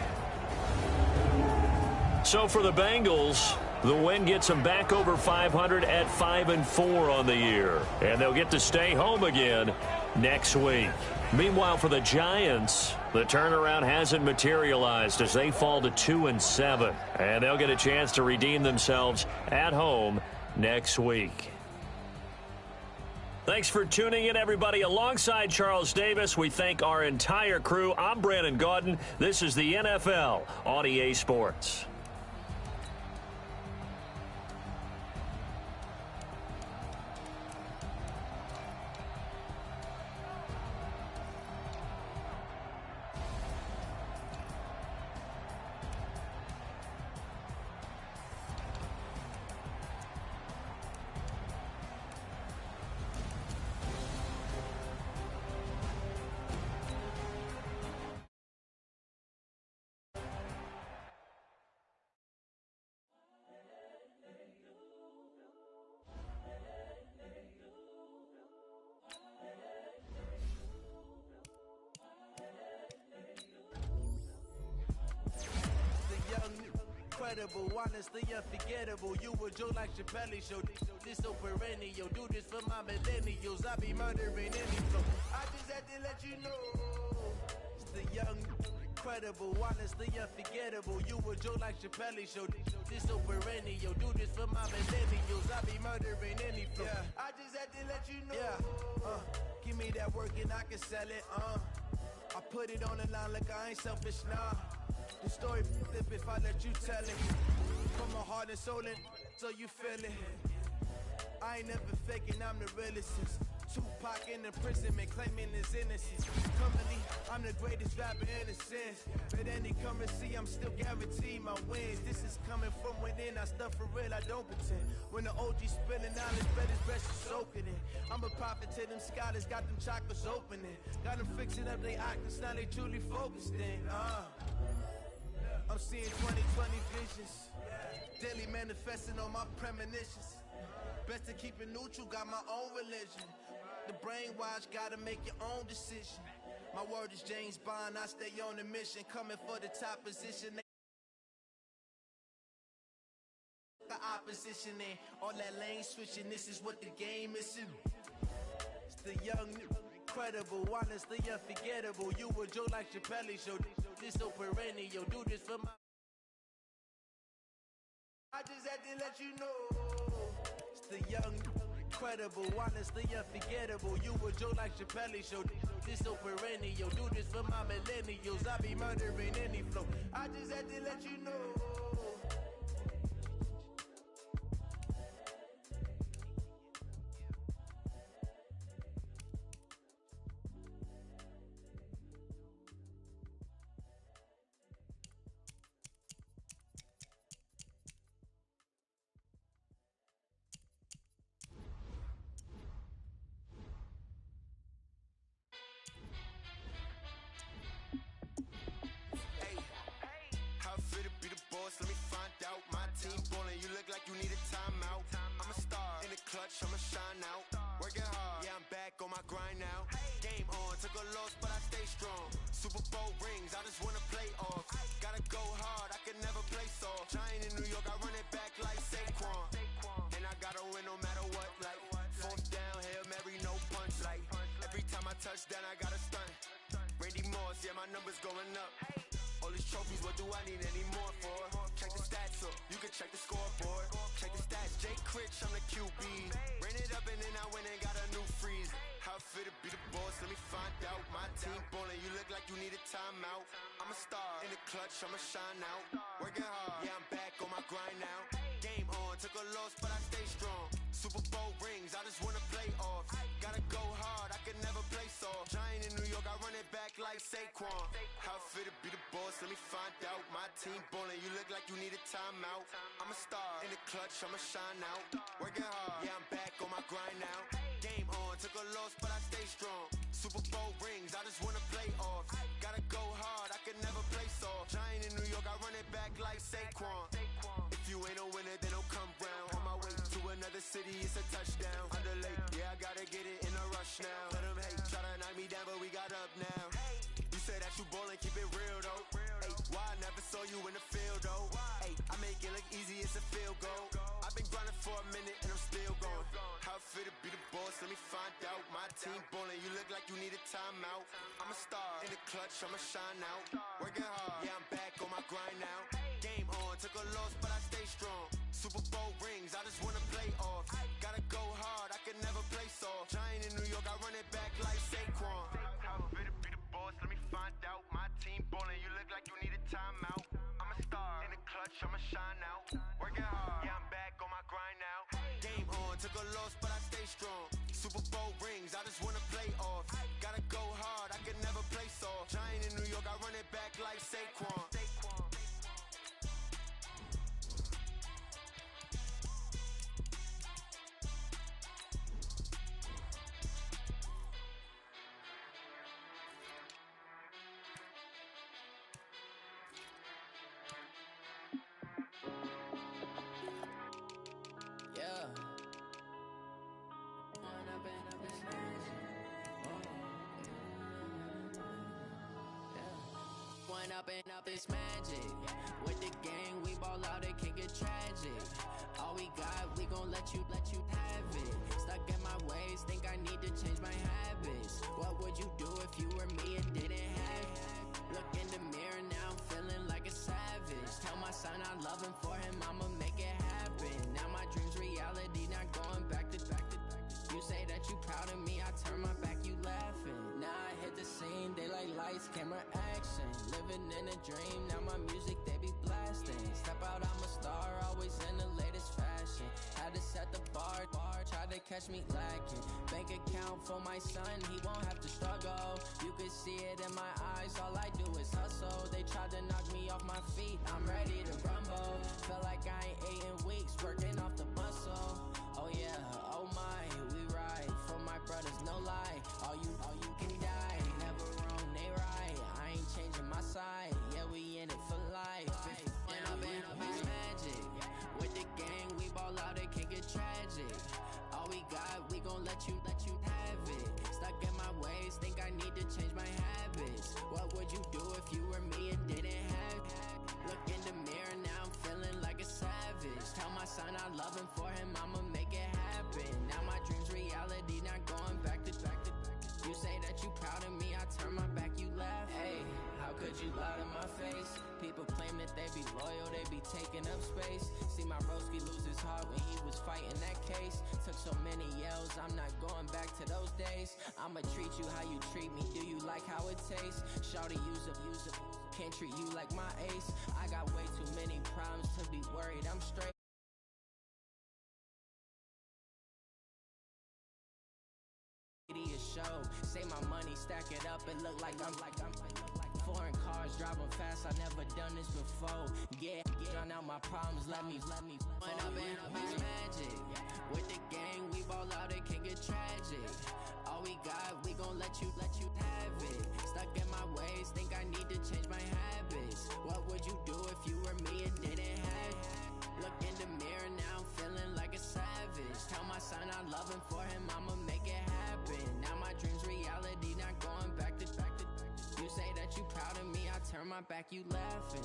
So for the Bengals, the win gets them back over 500 at 5-4 on the year. And they'll get to stay home again next week. Meanwhile, for the Giants, the turnaround hasn't materialized as they fall to 2-7. And they'll get a chance to redeem themselves at home next week. Thanks for tuning in, everybody. Alongside Charles Davis, we thank our entire crew. I'm Brandon Gaudin. This is the NFL on EA Sports. Honestly unforgettable. You were Joe like Chappelle show. This so perennial. Do this for my millennials. I be murdering any flow. I just had to let you know. It's the young, incredible, honestly unforgettable. You were Joe like Chappelle show. This so perennial. Do this for my millennials. I be murdering any flow. Yeah. I just had to let you know. Yeah. Give me that work and I can sell it. I put it on the line like I ain't selfish, nah. The story flip if I let you tell it. From my heart and soul and so you feel it. I ain't never faking, I'm the realest. Tupac in imprisonment, claiming his innocence. Currently, I'm the greatest rapper in a sense. But any currency, I'm still guaranteed my wins. This is coming from within, I stuff for real, I don't pretend. When the OG spilling knowledge, bet it's best to soak it in. I'm a prophet to them scholars, got them chakras opening. Got them fixing up they octaves, now they truly focused in. I'm seeing 2020 visions. Daily manifesting on my premonitions. Best to keep it neutral, got my own religion. The brainwash, gotta make your own decision. My word is James Bond, I stay on the mission. Coming for the top position. opposition and all that lane switching. This is what the game missing. It's the young, incredible, honestly unforgettable. You a joke like Chappelle show. This so perennial. Do this for my. I just had to let you know. It's the young, incredible, honestly unforgettable. You a joke like Chappelle show. This so perennial. Do this for my millennials. I be murdering any flow. I just had to let you know. How fit to be the boss? Let me find out. My team ballin', you look like you need a timeout. I'm a star in the clutch, I'ma shine out. Working hard, yeah, I'm back on my grind now. Game on, took a loss, but I stay strong. Super Bowl rings, I just wanna play off. Gotta go hard, I can never play soft. Giant in New York, I run it back like Saquon. And I gotta win no matter what, like fourth down, Hail Mary, no punch. Like every time I touch down, I gotta stunt. Randy Moss, yeah, my numbers going up. All these trophies, what do I need any more for? Check the stats up, you can check the scoreboard. Check the stats, Jake Critch, I'm the QB. Ran it up and then I went and got a new freeze. How fit to be the boss, let me find out. My team ballin', you look like you need a timeout. I'm a star in the clutch, I'ma shine out. Working hard, yeah, I'm back on my grind now. Game on, took a loss, but I stay strong. Super Bowl rings, I just wanna play off. Gotta go hard, I can never play soft. Giant in New York, I run it back like Saquon. How fit to be the boss, let me find out. My team ballin', you look like you need a timeout. I'm a star in the clutch, I'ma shine out. Working hard, yeah, I'm back on my grind now. Game on, took a loss, but I stay strong. Super Bowl rings, I just wanna play off. Gotta go hard, I can never play soft. Giant in New York, I run it back like Saquon. If you ain't a winner, then don't come round. On my way to another city, it's a touchdown. Underlay, yeah, I gotta get it in a rush now. Let them hate, try to knock me down, but we got up now. You say that you ballin', keep it real though. Hey, why I never saw you in the field though? Hey, I make it look easy, it's a field goal. I've been grinding for a minute and I'm still going. How fit to be the boss, let me find out. My team ballin', you look like you need a timeout. I'm a star in the clutch, I'ma shine out. Working hard, yeah, I'm back on my grind now. Game on, took a loss, but I stay strong. Super Bowl rings, I just wanna play off. Gotta go hard, I can never play soft. Giant in New York, I run it back like Saquon. How fit to be the boss, let me find out. My team ballin', you look like you need a timeout. I'm a star in the clutch, I'ma shine out. Working hard, yeah, I'm back on my grind now. Game on, took a loss, but I stay strong. Super Bowl rings, I just wanna play off. Gotta go hard, I can never play soft. Giant in New York, I run it back like Saquon. Yeah. One up and up is magic. With the gang, we ball out, it can get tragic. All we got, we gon' let you have it. Stuck in my ways, think I need to change my habits. What would you do if you were me and didn't have it? Look in the mirror, now I'm feeling like a savage. Tell my son I love him, for him I'ma make it happen. Now my dream's reality, not going back to. You say that you proud of me, I turn my back, you laughing. Now I hit the scene, daylight lights, camera action. Living in a dream, now my music, they be blasting. Step out, I'm a star, always in the latest fashion. Had to set the bar, tried to catch me lacking. Bank account for my son, he won't have to struggle. You could see it in my eyes, all I do is hustle. They tried to knock me off my feet, I'm ready to rumble. Feel like I ain't ate in weeks, working off the muscle. Oh yeah, oh my, we ride for my brothers, no lie. All you can die, never wrong, they right. I ain't changing my side, yeah, we in it for life. When up and up is magic. With the gang, we ball out, it can get tragic. All we got, we gon' let you have it. Stuck in my ways, think I need to change my habits. What would you do if you were me and didn't have it? Look in the mirror, now I'm feeling like a savage. Tell my son I taking up space. See my broski lose his heart when he was fighting that case. Took so many yells, I'm not going back to those days. I'ma treat you how you treat me, do you like how it tastes? Shawty, use up, can't treat you like my ace. I got way too many problems to be worried, I'm straight. Show. Say my money, stack it up, it look like I'm foreign cars, driving fast, I never done this before. Yeah, drown out my problems, let me When up and up is magic. With the gang, we ball out, it can get tragic. All we got, we gon' let you have it. Stuck in my ways, think I need to change my habits. What would you do if you were me and didn't have it? Look in the mirror, now I'm feeling like a savage. Tell my son I love him, for him I'ma make it happen. Now my dreams reality, not going back to. You say that you proud of me, I turn my back, you laughing.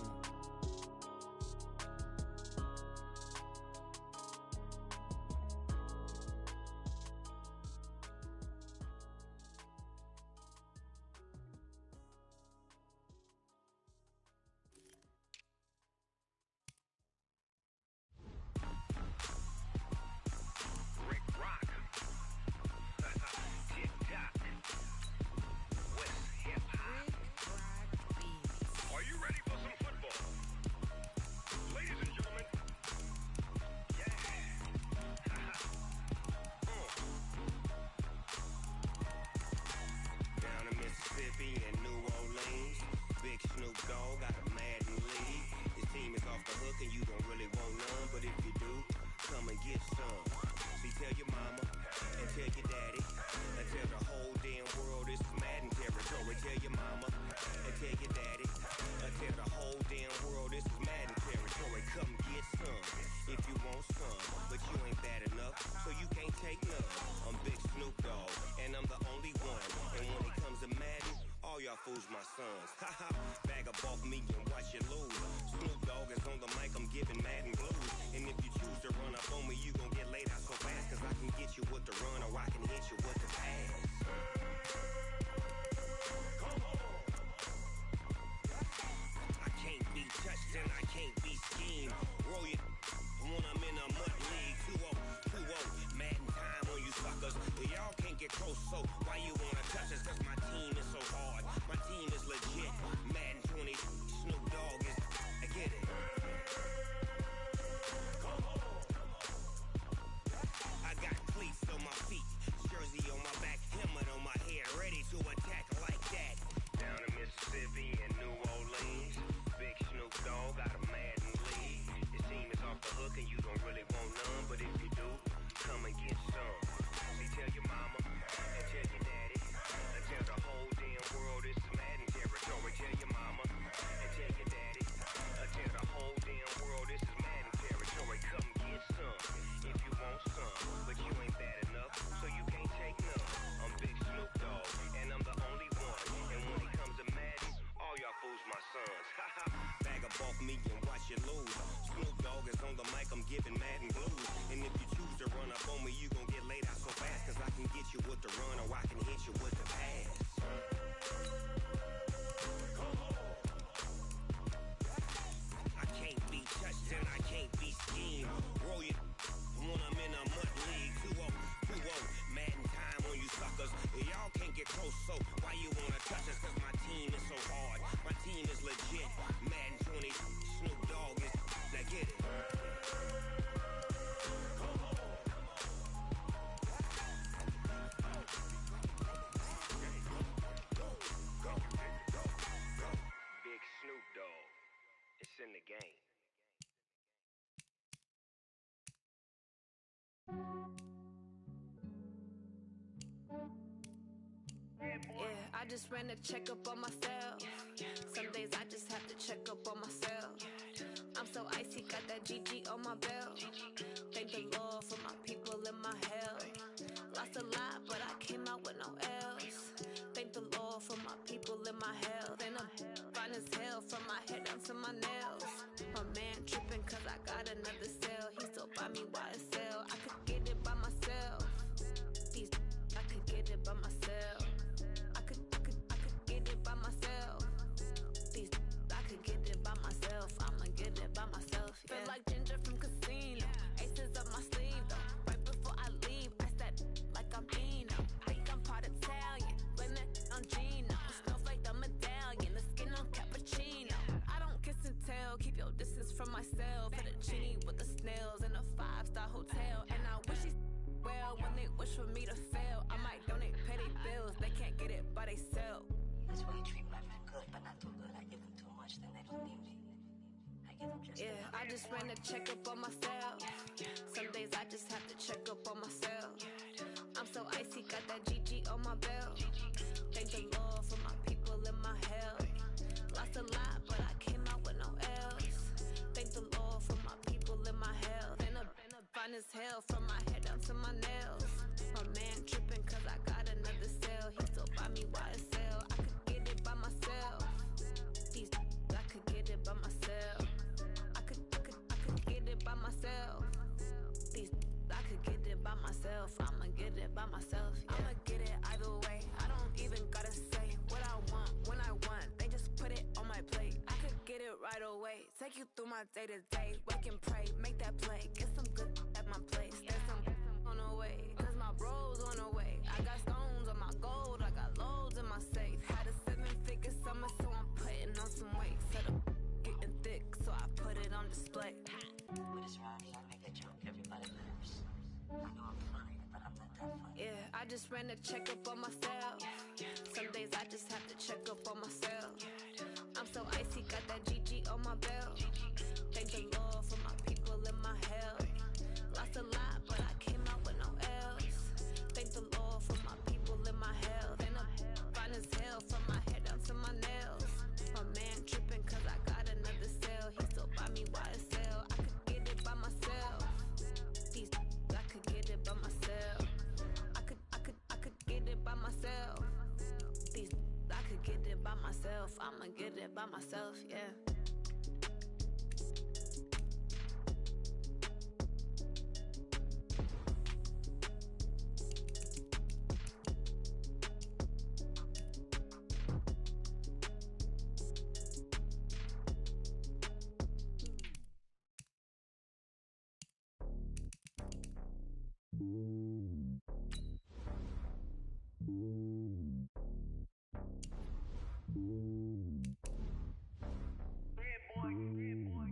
Fools my sons. Haha, bag up off me and watch you lose. Snoop Dogg is on the mic, I'm giving Madden blues. And if you choose to run up on me, you gon' get laid out so fast. Cause I can get you with the run or I can hit you with the pass. Come on. I can't be touched and I can't be schemed. Roll it when I'm in a mud league. 2-0, Madden time on you suckers. Y'all can't get close, so why you wanna touch us? Cause my team is so hard. My team is legit. Madden 20, Snoop Dogg is. I get it. Come on. I got cleats on my feet, jersey on my back, helmet on my head, ready to attack like that. Down in Mississippi and New Orleans, big Snoop Dogg got a Madden league. Your team is off the hook and you don't really want none, but if you do, come and get some. See, tell your mama and tell your daddy and tell the whole damn world this is Madden territory. Tell your mama and tell your daddy and tell the whole damn world this is Madden territory. Come get some if you want some, but you ain't bad enough, so you can't take none. I'm Big Snoop Dogg and I'm the only one. And when it comes to Madden, all y'all fools my sons. Haha, bag up off me and watch you lose. Snoop Dogg is on the mic, I'm giving Madden blues. And if you choose to run up on me, you gon' get laid out so fast. Cause I can get you with the run or I can hit you with the pass. I can't be touched and I can't be schemed. Roll it when I'm in a mud league. 2-0, Madden time on you suckers. Y'all can't get close, so why you wanna touch us? Cause my team is so hard. My team is legit. Madden 20, Snoop Dogg is. Now get it. Big Snoop Dogg. It's in the game. Yeah, I just ran a checkup on myself. Some days I just have to check up on myself. I'm so icy, got that GG on my belt. Thank the Lord for my people in my health. Lost a lot, but I came out with no L's. Thank the Lord for my people in my health. And I'm fine as hell from my head down to my nails. My man tripping cause I got another cell. He still buy me YSL. I could get it by myself. I could get it by myself. I could get it by myself. I could get it by myself. I'ma get it by myself. they sell. That's why you treat my friend good, but not too good. I give them too much, then they don't need me. I give them just enough. I just ran a checkup on myself. Some days I just have to check up on myself. I'm so icy, got that GG on my belt. Thank the Lord for my people in my health. Lost a lot, but I came out with no else. Thank the Lord for my people in my health. Been a fine as hell from my head down to my nails. My man tripping cause I got another cell. He still buy me YSL. I could get it by myself. I could get it by myself. I could get it by myself. I could get it by myself. I'ma get it by myself. Yeah. I'ma get it either way. I don't even gotta say what I want when I want. They just put it on my plate. I could get it right away. Take you through my day to day. Wake and pray, make that play. Get some good at my place. There's some on the way. Cause my bros on the way. I got stones on my gold. I got loads in my safe. Had a 7-figure summer, so I'm putting on some weight. Set up getting thick, so I put it on display. With this rhyme, I make a joke, everybody laughs. I know I'm funny, but I'm not that funny. Yeah, I just ran a checkup on myself. Some days I just have to check up on myself. I'm so icy, got that GG on my belt. Thank the Lord for my people in my health. Lost a lot, but I came out with no else. Thank the Lord for my people in my health. And I'm fine as hell from my head down to my nails. My man tripping cause I got another cell. He still buy me YSL. I could get it by myself. I could get it by myself. I could get it by myself. I could get it by myself. I'ma get it by myself, yeah.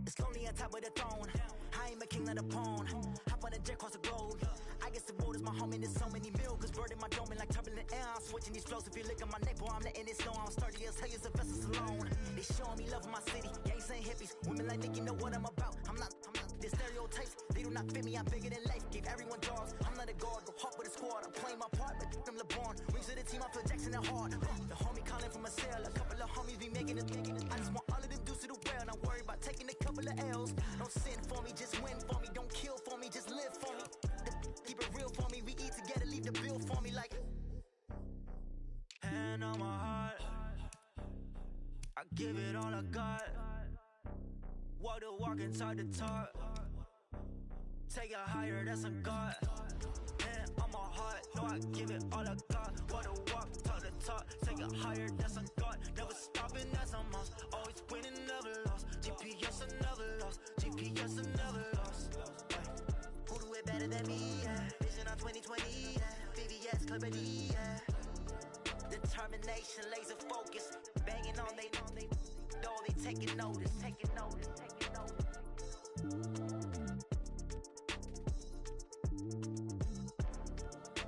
It's lonely on top of the throne. I am a king of the pawn. Hop on a jet across the globe. I guess the world is my home and there's so many milkers bird in my dome and like turbulent air. I'm switching these flows. If you look at my neck, boy, I'm letting it snow. I'm sturdy as hell as a vessel alone. They showing me love in my city. Gangs and hippies. Women like Nick, you know what I'm about. I'm not the stereotypes. They do not fit me. I'm bigger than life. Give everyone jobs. I'm not a guard. Go hard with a squad. I'm playing my part, but them LeBron. Rings to the team. I feel Jackson and hard. The homie calling from a cell. A couple of homies be making it. I just want all of them dudes to the well. Not worry about taking a couple of L's. Don't sin for me, just win for me. Don't kill for me, just live for me. Keep it real for me. We eat together, leave the bill for me like. Hand on my heart, I give it all I got. Walk the walk and talk the talk. Take it higher, that's a God. Hand on my heart, no, I give it all I got. Walk the walk, talk the talk. Take it higher, that's a God. Never stopping, that's a must. Always winning, never lost. GPS, I never lost. GPS, I never lost. Who do it better than me? Yeah. Vision on 2020, yeah. VVS, Clippity, yeah. Determination, laser focus. Banging on they door, they taking notice. Taking notice, taking notice.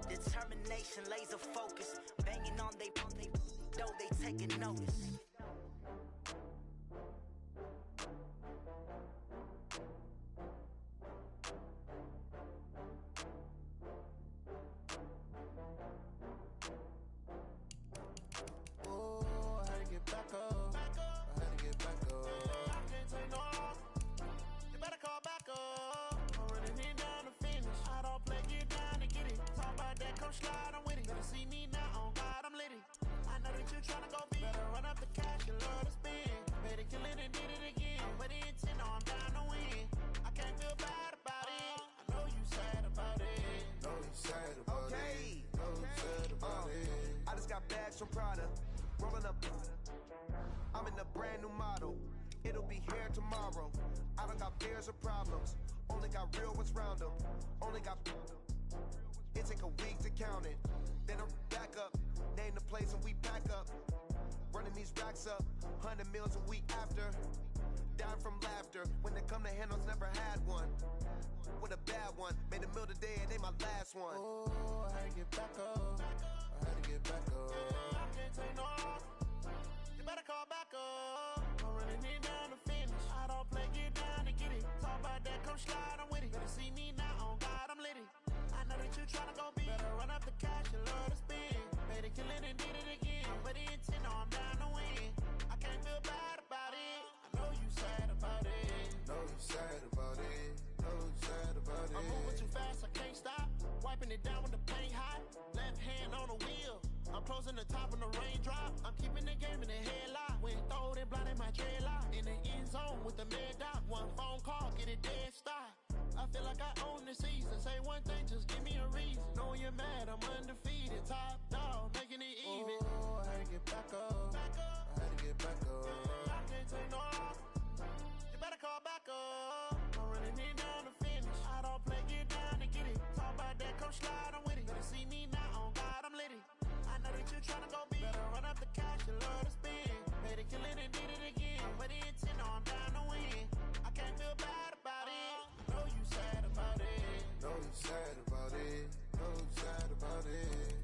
Determination, laser focus. Banging on they door, they taking notice. Slide, I'm with it. Better see me now, on God, I'm lit it. I know that you tryna go big. Better run up the cash, you love to spend. Better kill it and did it again. I'm with the intent, no, I'm down to win. I can't feel bad about it. I know you sad about it. Know you sad about it. Know you sad about it. I just got bags from Prada. Rolling up. I'm in a brand new model. It'll be here tomorrow. I don't got fears or problems. Only got real ones round them. Only got. It take a week to count it. Then I'm back up. Name the place and we pack up. Running these racks up. 100 meals a week after. Down from laughter. When they come to handles, never had one. With a bad one. Made a meal today and they my last one. Oh, I had to get back up. I had to get back up. I can't take no loss. You better call back up. I'm running it down to finish. I don't play, get down to get it. Talk about that, come slide, I'm with it. Better see me now, on God, I'm litty. I know that you tryna go big. Better run up the cash, you love to spend. Made it, kill it, and did it again. But the intent, no, I'm down to win. I can't feel bad about it. I know you sad about it. Know you sad about it. Know you sad about it. I'm moving too fast, I can't stop. Wiping it down with the paint hot. Left hand on the wheel. I'm closing the top when the raindrop. I'm keeping the game in the headlock. When throwed and blinded my dreadlock. In the end zone with the mad dot. One phone call, get it dead stop. I feel like I own the season. Say one thing, just give me a reason. Knowing you're mad, I'm undefeated. Top dog, making it even. Oh, I had to get back up. I had to get back up. I can't take no loss. You better call back up. I'm running it down to finish. I don't play, get down to get it. Talk about that, come slide, I'm with it. Better see me now, on God, I'm litty. I know that you tryna go big. Better run up the cash, you love to spend. Made it, kill it, and did it again. But the intent, no, I'm down to win. I can't feel bad about it. I know you sad about it. Know you sad about it. Know you sad about it.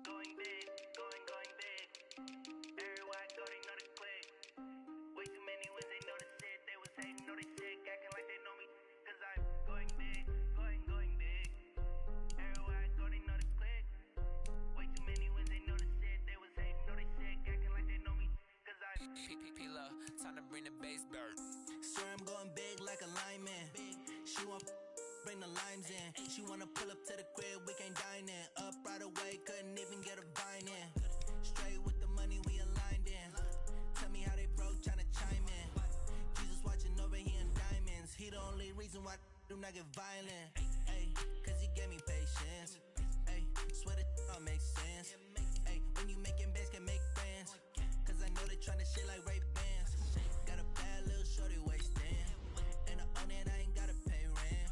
Going big, going big. Everywhere I go, they know the click. Way too many wins, they know the shit. They was hating, know they sick, acting like they know me. Cause I'm going big, going big. Everywhere I go, they know the click. Way too many wins, they know the shit. They was hating, know they sick, acting like they know me. Cause I'm P-P-P-Lo, time to bring the bass bird. Swear I'm going big like a lineman. She want bring the limes in. She wanna pull up to the crib, we can't dine in. Up right away, couldn't even get a vine in. Straight with the money, we aligned in. Tell me how they broke, tryna chime in. Jesus watching over here in diamonds. He the only reason why I do not get violent. Ay, cause he gave me patience. Ay, swear that all makes sense. Ay, when you making bands, can make friends. Cause I know they tryna shit like Ray-Bans. Got a bad little shorty wasting. And I own it, I ain't gotta pay rent.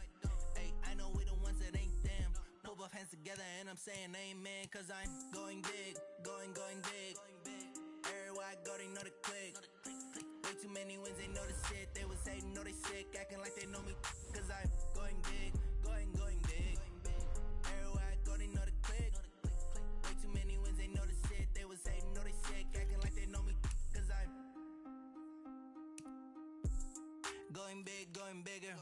Ay, I know we the ones that ain't them. Pull both hands together and I'm saying amen. Cause I'm going big, going big. Everywhere I go, they know the click. Way too many wins, they know the shit. They was hating, know they sick, acting like they know me. Cause I'm going big, going big. Everywhere I go, they know the click. Way too many wins, they know the shit. They was hating, know they sick, acting like they know me. Cause I'm going big, going bigger.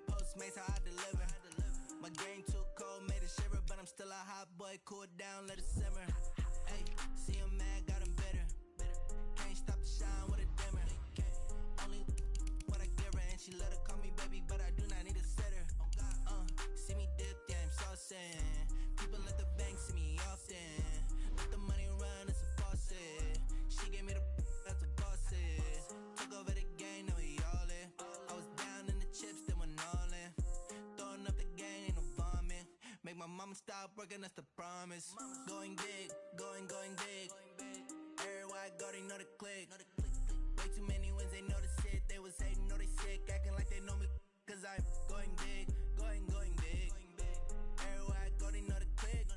Postmates, how I deliver. My game too cold, made it shiver, but I'm still a hot boy. Cool it down, let it simmer. Hey, see him mad, got him bitter. Can't stop the shine with a dimmer. Only what I give her, and she let her call me baby, but I do not need a sitter. See me dip, yeah, I'm saucing. People at the bank see me often. Let the money run, it's a faucet. She gave me the that's a bosses. Took over the game, now we all in. I was down in the chips, then went all in. Throwing up the gang, ain't no vomit. Make my mama stop working, that's the promise. Going big, going big. Everywhere I go, they know the click. Way too many wins, they know the shit. They was hating, know they sick, acting like they know me. Cause I'm going big, going big. Everywhere I go, they know the click.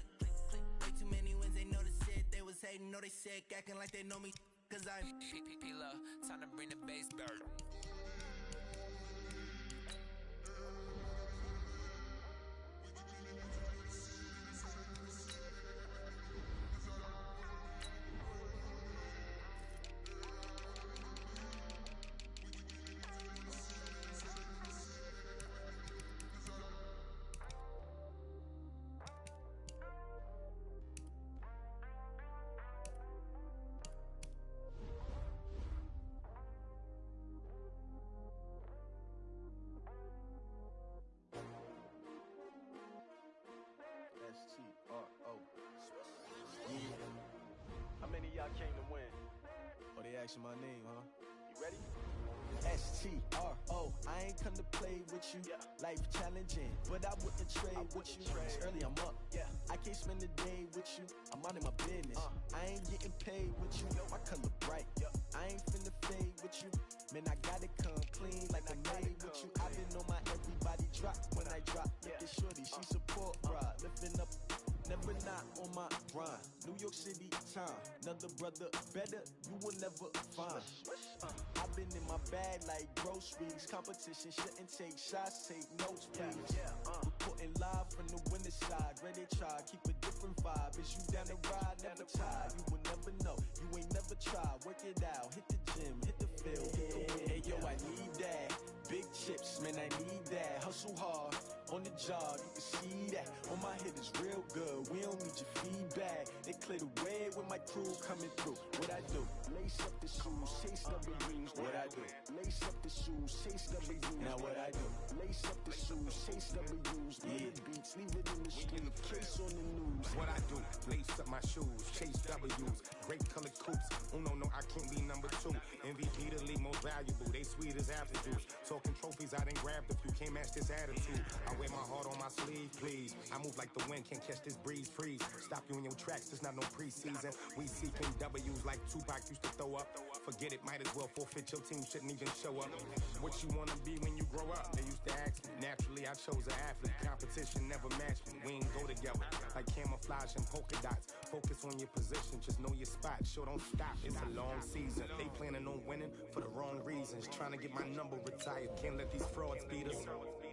Way too many wins, they know the shit. They was hating, know they sick, acting like they know me. Cause I'm P-P-P-Lo, time to bring the bass bird. S-T-R-O. Yeah. How many of y'all came to win? Oh, they asking my name, huh? You ready? S-T-R-O. I ain't come to play with you. Life challenging, but I wouldn't trade with you. It's early, I'm up. I can't spend the day with you. I'm out of my business. I ain't getting paid with you. My color bright. I ain't finna fade with you. Man, I gotta come clean like I made with you. I've been on my everybody drop when I drop. Look at shorty, she support bra. Lifting up, never never not on my grind. New York City time, another brother better, you will never find. I've been in my bag like groceries. Competition shouldn't take shots, take notes, please. Reporting live from the winter side, ready to try, keep a different vibe. Is you down the ride, never tired. You will never know, you ain't never tried. Work it out, hit the gym, hit the field, hit the wind. Hey yo, I need that. Big chips, man, I need that. Hustle hard on the job, you can see that. On my head is real good, we don't need your feedback. They clear the way with my crew coming through. What I do? Lace up the shoes, chase W's. What I do? Lace up the shoes, chase W's. Now what I do? Lace up the shoes, chase W's. Yeah, beats, leave it in the street, case on the news. What I do? Lace up my shoes, chase W's. Great colored coops. No, I can't be number 2. MVP the league most valuable. They sweet as apple juice. Talking trophies, I done grabbed a few. Can't match this attitude. I wear my heart on my sleeve, please. I move like the wind, can't catch this breeze, freeze. Stop you in your tracks, it's not no preseason. We seeking W's like Tupac used to throw up. Forget it, might as well forfeit. Your team shouldn't even show up. What you wanna be when you grow up? They used to ask me. Naturally, I chose an athlete. Competition never matched me. We ain't go together like camouflage and polka dots. Focus on your position, just know your spot. Sure, don't stop. It's a long season. They planning on winning for the wrong reasons. Trying to get my number retired. Can't let these frauds beat us.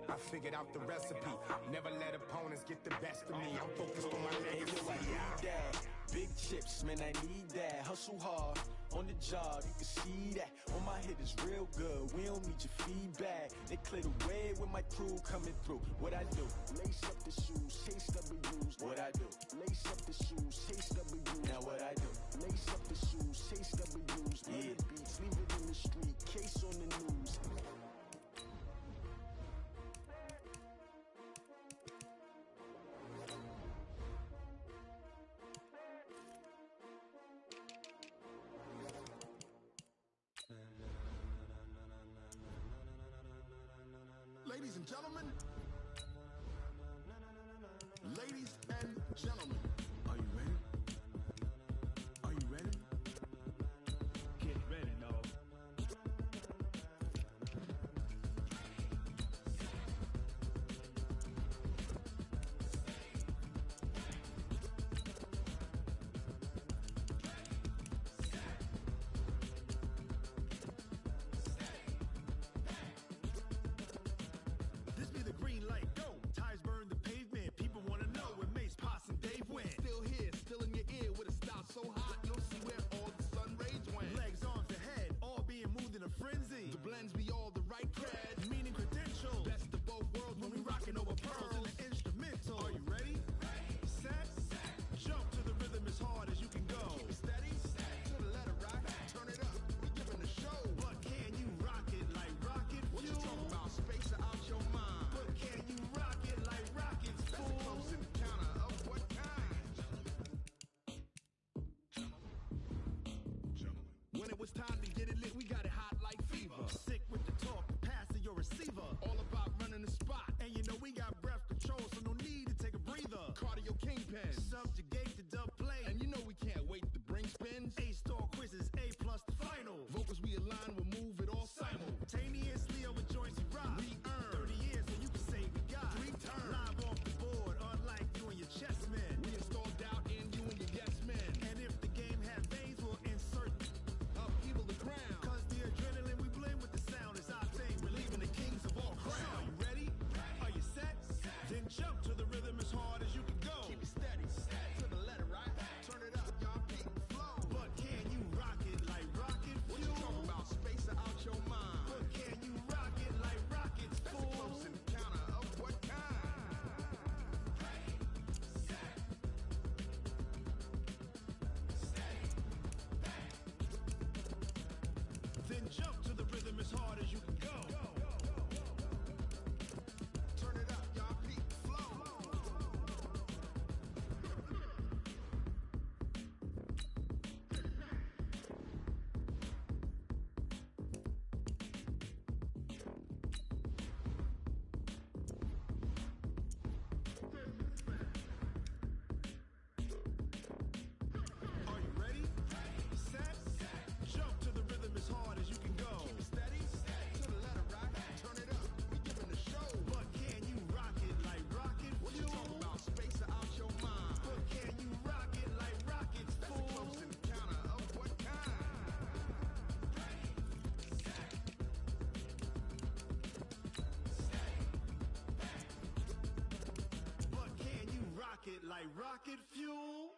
I figured out the recipe. Never let opponents get the best of me. I'm focused on my legacy. I need that. Big chips, man, I need that. Hustle hard on the job, you can see that. On my head is real good, we don't need your feedback. They clear the way with my crew coming through. What I do? Lace up the shoes, chase W's. What I do? Lace up the shoes, chase W's. Now what I do? Lace up the shoes, chase W's. Yeah, beats, leave it in the street, case on the news. Ladies and gentlemen, ladies and gentlemen, are you ready? Are you ready? Get ready, y'all. This be the green light, go. Tires burn the pavement. People want to know where Mace, Pops, and Dave went. Still here, still in your ear with a style so hot, you'll see where all the sun rays went. Legs, arms, and head, all being moved in a frenzy. The blends be all the right creds, meaning credentials. Best of both worlds when we rocking over pearls and the instrumental. Are you ready? Set, jump to the rhythm as hard as you can go. Keep it steady, to the letter right. Turn it up, we giving the show. But can you rock it like rocket fuel? What you talking about? Space out your mind. But can you rock it like rockets, fool? That's a close encounter of what kind? When it was time to get it lit, we got it hot like fever. Sick with the talk, pass to your receiver. All about running the spot. And you know we got breath control, so no need to take a breather. Cardio kingpin, subjugate the dub play. And you know we can't wait to bring spins. A-star quizzes, A+ the final. Vocals we align, we'll move it all simultaneously over joints we rock. We earn 30 years, so you can say we got 3 turns. Live off the board, unlike you and your chess men. We install doubt in you and your yes men. And if the game has veins, we'll insert upheaval the ground. Cause the adrenaline we blend with the sound is our thing. We're leaving the kings of all crowns. So are you ready? Are you set? Then jump to the rhythm as hard as you can go. Keep it steady, to the letter right. Turn it up, y'all. like rocket fuel.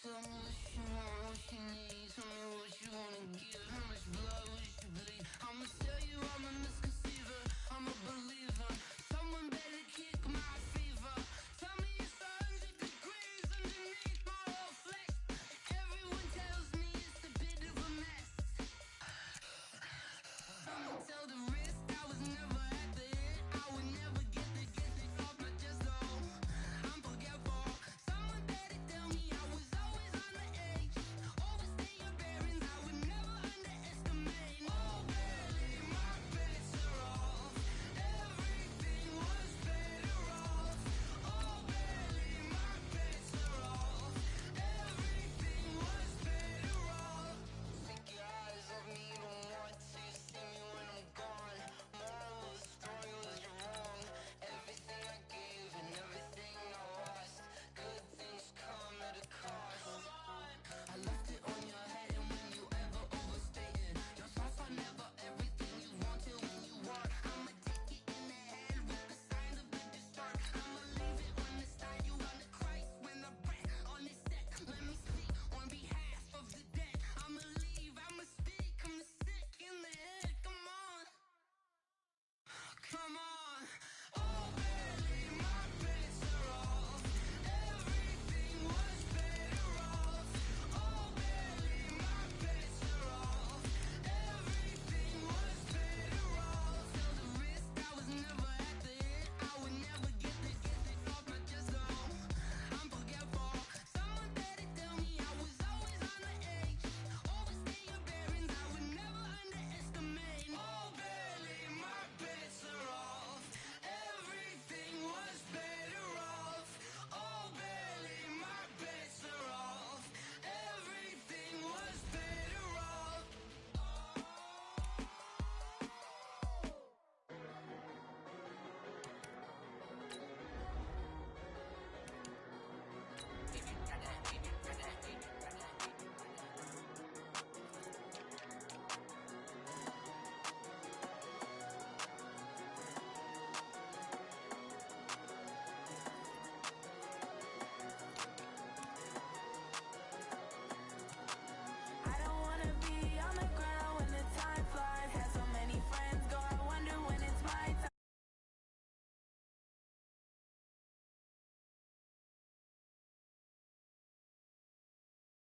Some